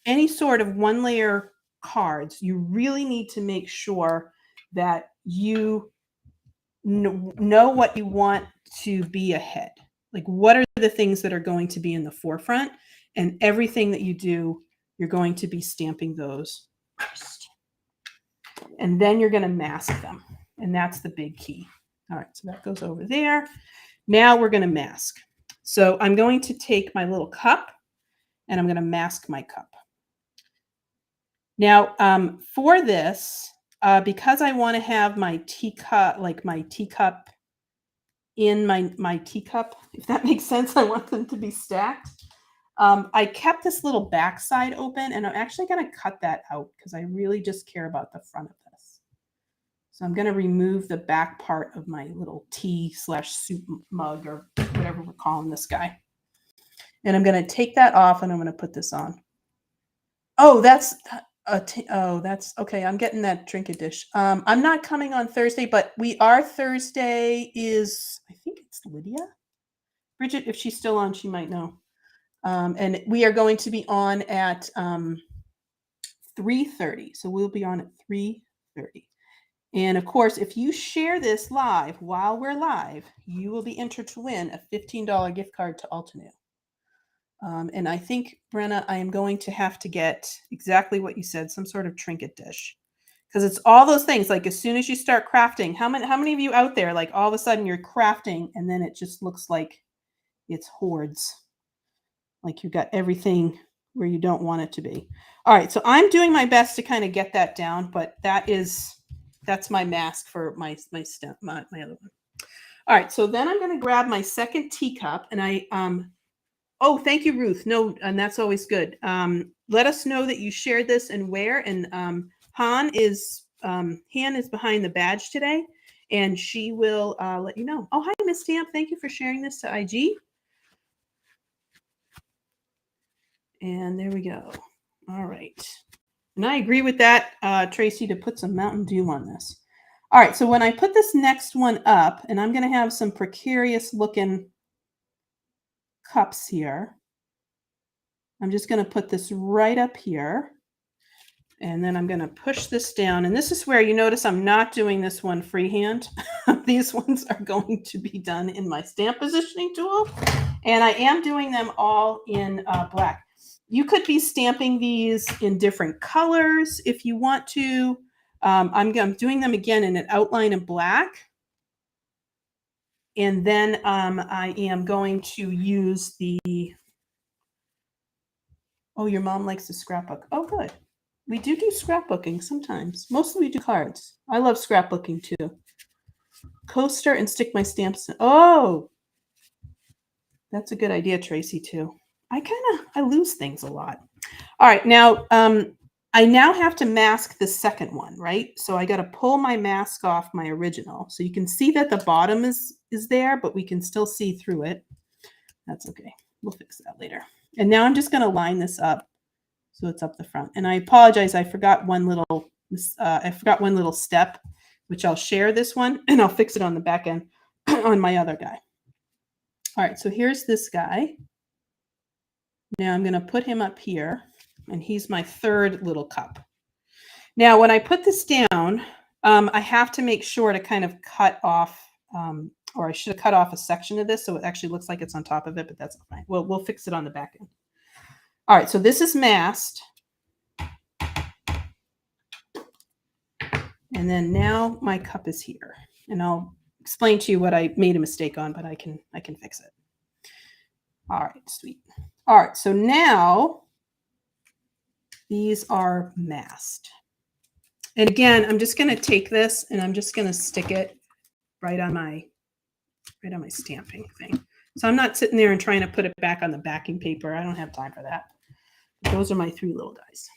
S1: any sort of one layer cards, you really need to make sure that you know what you want to be ahead. Like, what are the things that are going to be in the forefront, and everything that you do, you're going to be stamping those first. And then you're going to mask them. And that's the big key. All right. So that goes over there. Now we're going to mask. So I'm going to take my little cup and I'm going to mask my cup. Now, for this, because I want to have my teacup, like my teacup in my teacup, if that makes sense, I want them to be stacked. I kept this little back side open, and I'm actually going to cut that out because I really just care about the front of this. So I'm going to remove the back part of my little tea/soup mug, or whatever we're calling this guy. And I'm going to take that off, and I'm going to put this on. Oh, that's okay. I'm getting that trinket dish. I'm not coming on Thursday, but Thursday is, I think it's Lydia. Bridget, if she's still on, she might know. And we are going to be on at 3:30. So we'll be on at 3:30. And of course, if you share this live while we're live, you will be entered to win a $15 gift card to Altenew. And I think, Brenna, I am going to have to get exactly what you said, some sort of trinket dish. Because it's all those things, like as soon as you start crafting, how many of you out there, like all of a sudden you're crafting and then it just looks like it's hordes. Like you've got everything where you don't want it to be. All right, so I'm doing my best to kind of get that down, but that's my mask for my other one. All right, so then I'm going to grab my second teacup, and oh, thank you, Ruth. No, and that's always good. Let us know that you shared this and where. And Han is behind the badge today, and she will let you know. Oh, hi, Miss Stamp. Thank you for sharing this to IG. And there we go. All right. And I agree with that, Tracy, to put some Mountain Dew on this. All right. So when I put this next one up, and I'm going to have some precarious looking cups here. I'm just going to put this right up here. And then I'm going to push this down. And this is where you notice I'm not doing this one freehand. These ones are going to be done in my stamp positioning tool. And I am doing them all in black. You could be stamping these in different colors if you want to. I'm doing them again in an outline of black. And then I am going to use the, oh, your mom likes to scrapbook. Oh, good. We do scrapbooking sometimes. Mostly we do cards. I love scrapbooking too. Coaster and stick my stamps in. Oh, that's a good idea, Tracy, too. I lose things a lot. All right, now I now have to mask the second one, right? So I got to pull my mask off my original. So you can see that the bottom is there, but we can still see through it. That's okay. We'll fix that later. And now I'm just going to line this up so it's up the front. And I apologize, I forgot one little step, which I'll share this one and I'll fix it on the back end on my other guy. All right, so here's this guy. Now I'm going to put him up here, and he's my third little cup. Now, when I put this down, I have to make sure to kind of cut off, or I should have cut off a section of this so it actually looks like it's on top of it, but that's fine. We'll fix it on the back end. All right, so this is masked. And then now my cup is here. And I'll explain to you what I made a mistake on, but I can fix it. All right, sweet. All right, so now these are masked. And again, I'm just going to take this and I'm just going to stick it right on my stamping thing. So I'm not sitting there and trying to put it back on the backing paper. I don't have time for that. Those are my three little guys.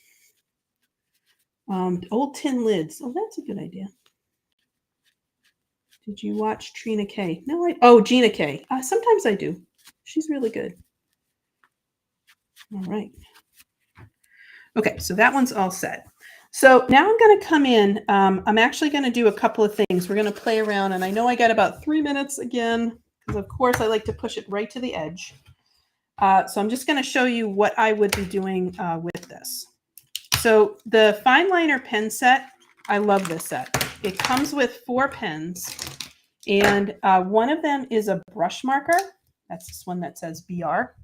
S1: Old tin lids. Oh, that's a good idea. Did you watch Trina K? No, Gina K. Sometimes I do. She's really good. All right. Okay, so that one's all set. So now I'm going to come in. I'm actually going to do a couple of things. We're going to play around, and I know I got about 3 minutes again, because of course I like to push it right to the edge. So I'm just going to show you what I would be doing with this. So the fine liner pen set, I love this set. It comes with 4 pens, and one of them is a brush marker. That's this one that says BR.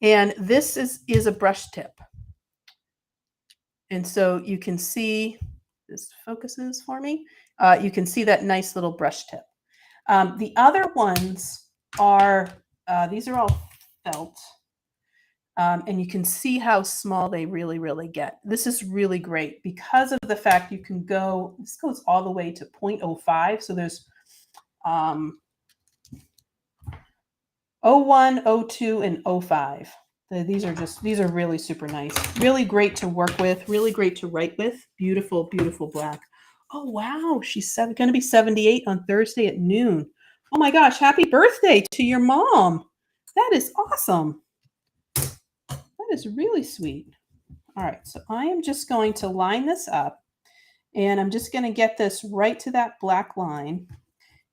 S1: And this is a brush tip. And so you can see, this focuses for me, you can see that nice little brush tip. The other ones are, these are all felt. And you can see how small they really, really get. This is really great because of the fact you can go, this goes all the way to 0.05. So there's 01, 02, and 05. These are really super nice. Really great to work with. Really great to write with. Beautiful, beautiful black. Oh, wow. She's going to be 78 on Thursday at noon. Oh, my gosh. Happy birthday to your mom. That is awesome. That is really sweet. All right. So I am just going to line this up. And I'm just going to get this right to that black line.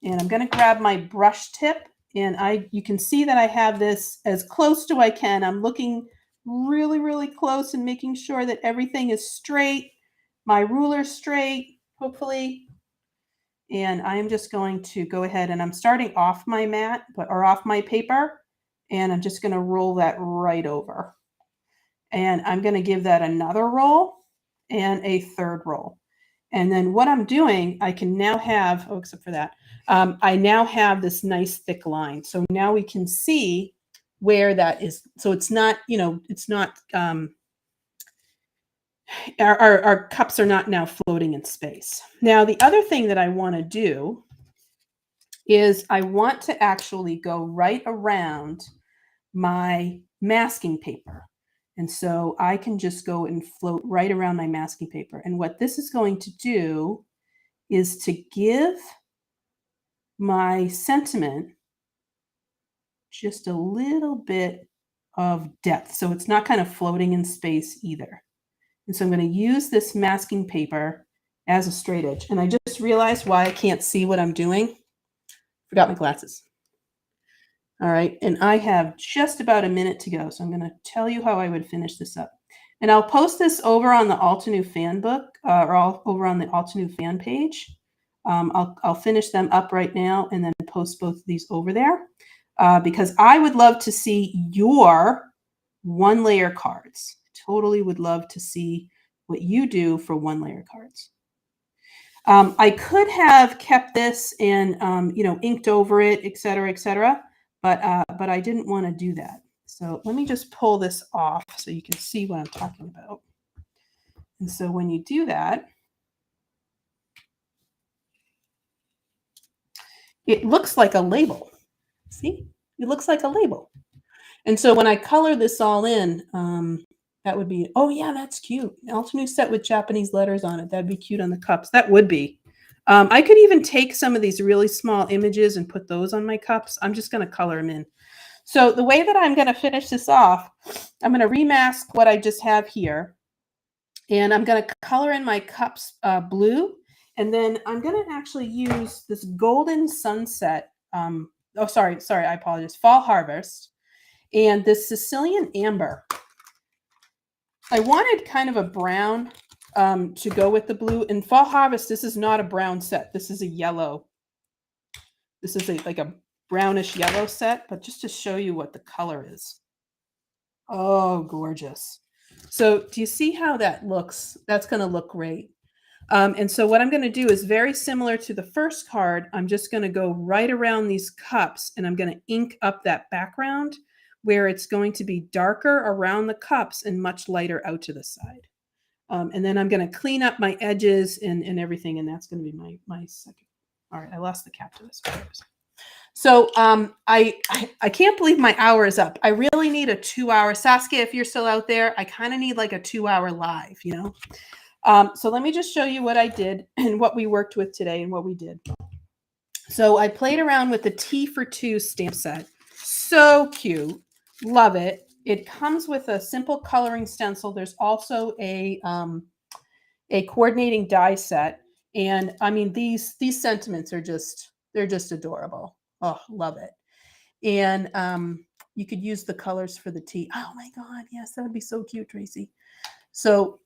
S1: And I'm going to grab my brush tip. And you can see that I have this as close to I can. I'm looking really, really close and making sure that everything is straight. My ruler's straight, hopefully. And I'm just going to go ahead and I'm starting off my mat or off my paper. And I'm just going to roll that right over. And I'm going to give that another roll and a third roll. And then what I'm doing, I can now have, oh, except for that, I now have this nice thick line. So now we can see where that is. So it's not, it's not, our cups are not now floating in space. Now, the other thing that I want to do is I want to actually go right around my masking paper. And so I can just go and float right around my masking paper. And what this is going to do is to give my sentiment just a little bit of depth. So it's not kind of floating in space either. And so I'm going to use this masking paper as a straight edge. And I just realized why I can't see what I'm doing. Forgot my glasses. All right, and I have just about a minute to go, so I'm going to tell you how I would finish this up. And I'll post this over on the Altenew fan book, or over on the Altenew fan page. I'll finish them up right now and then post both of these over there because I would love to see your one-layer cards. Totally would love to see what you do for one-layer cards. I could have kept this and, inked over it, et cetera, but I didn't want to do that. So let me just pull this off so you can see what I'm talking about. And so when you do that, it looks like a label. See, it looks like a label. And so when I color this all in, that would be, oh yeah, that's cute. Altenew set with Japanese letters on it. That'd be cute on the cups. That would be. I could even take some of these really small images and put those on my cups. I'm just going to color them in. So the way that I'm going to finish this off, I'm going to remask what I just have here. And I'm going to color in my cups blue. And then I'm going to actually use this Golden Sunset. Sorry, I apologize. Fall Harvest. And this Sicilian Amber. I wanted kind of a brown to go with the blue. In Fall Harvest, this is not a brown set. This is a yellow. This is like a brownish yellow set, but just to show you what the color is. Oh, gorgeous. So do you see how that looks? That's going to look great. And so what I'm going to do is very similar to the first card. I'm just going to go right around these cups and I'm going to ink up that background where it's going to be darker around the cups and much lighter out to the side. And then I'm going to clean up my edges and everything. And that's going to be my second. All right, I lost the cap to this. So I can't believe my hour is up. I really need a 2-hour. Saskia, if you're still out there, I kind of need like a 2-hour live, you know. So let me just show you what I did and what we worked with today and what we did. So I played around with the Tea for Two stamp set. So cute. Love it. It comes with a simple coloring stencil. There's also a coordinating die set. And I mean, these sentiments are they're just adorable. Oh, love it. And you could use the colors for the tea. Oh my God. Yes, that would be so cute, Tracy. So,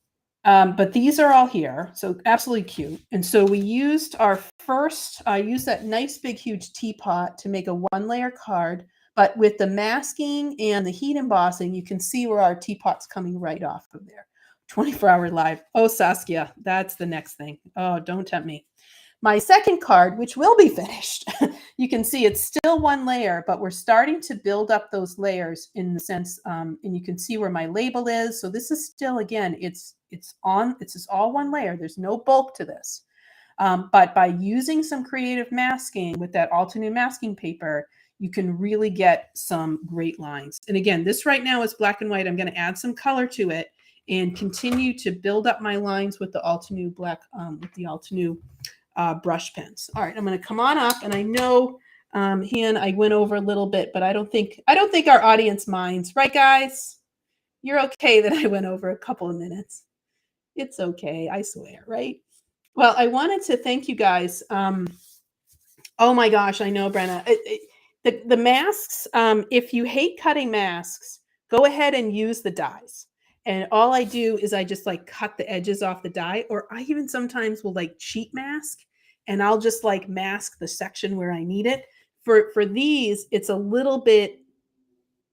S1: but these are all here. So absolutely cute. And so we used I used that nice big huge teapot to make a 1-layer card, but with the masking and the heat embossing, you can see where our teapot's coming right off of there. 24-hour live. Oh, Saskia, that's the next thing. Oh, don't tempt me. My second card, which will be finished, you can see it's still 1 layer, but we're starting to build up those layers in the sense, and you can see where my label is. So this is still, again, it's just all 1 layer. There's no bulk to this. But by using some creative masking with that Altenew masking paper, you can really get some great lines. And again, this right now is black and white. I'm going to add some color to it and continue to build up my lines with the Altenew Altenew brush pens. All right, I'm going to come on up, and I know, Han, I went over a little bit, but I don't think our audience minds, right, guys? You're okay that I went over a couple of minutes. It's okay, I swear, right? Well, I wanted to thank you guys. Oh my gosh, I know, Brenna. The masks, if you hate cutting masks, go ahead and use the dies. And all I do is I just like cut the edges off the die, or I even sometimes will like cheat mask and I'll just like mask the section where I need it. For these, it's a little bit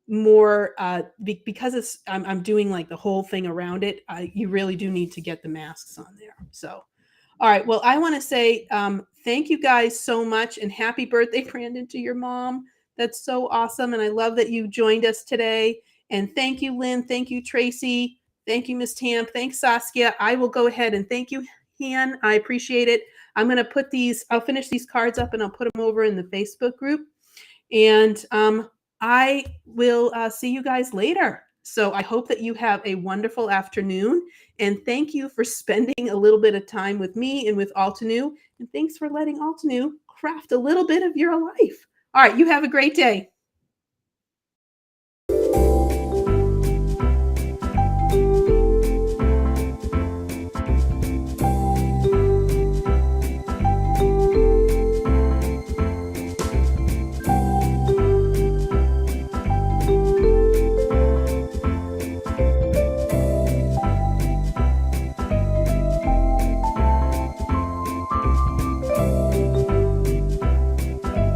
S1: more because I'm doing like the whole thing around it. You really do need to get the masks on there. So, all right. Well, I want to say thank you guys so much and happy birthday, Brandon, to your mom. That's so awesome. And I love that you joined us today. And thank you, Lynn. Thank you, Tracy. Thank you, Miss Tam. Thanks, Saskia. I will go ahead and thank you, Han. I appreciate it. I'm going to I'll finish these cards up and I'll put them over in the Facebook group. And I will see you guys later. So I hope that you have a wonderful afternoon. And thank you for spending a little bit of time with me and with Altenew. And thanks for letting Altenew craft a little bit of your life. All right, you have a great day.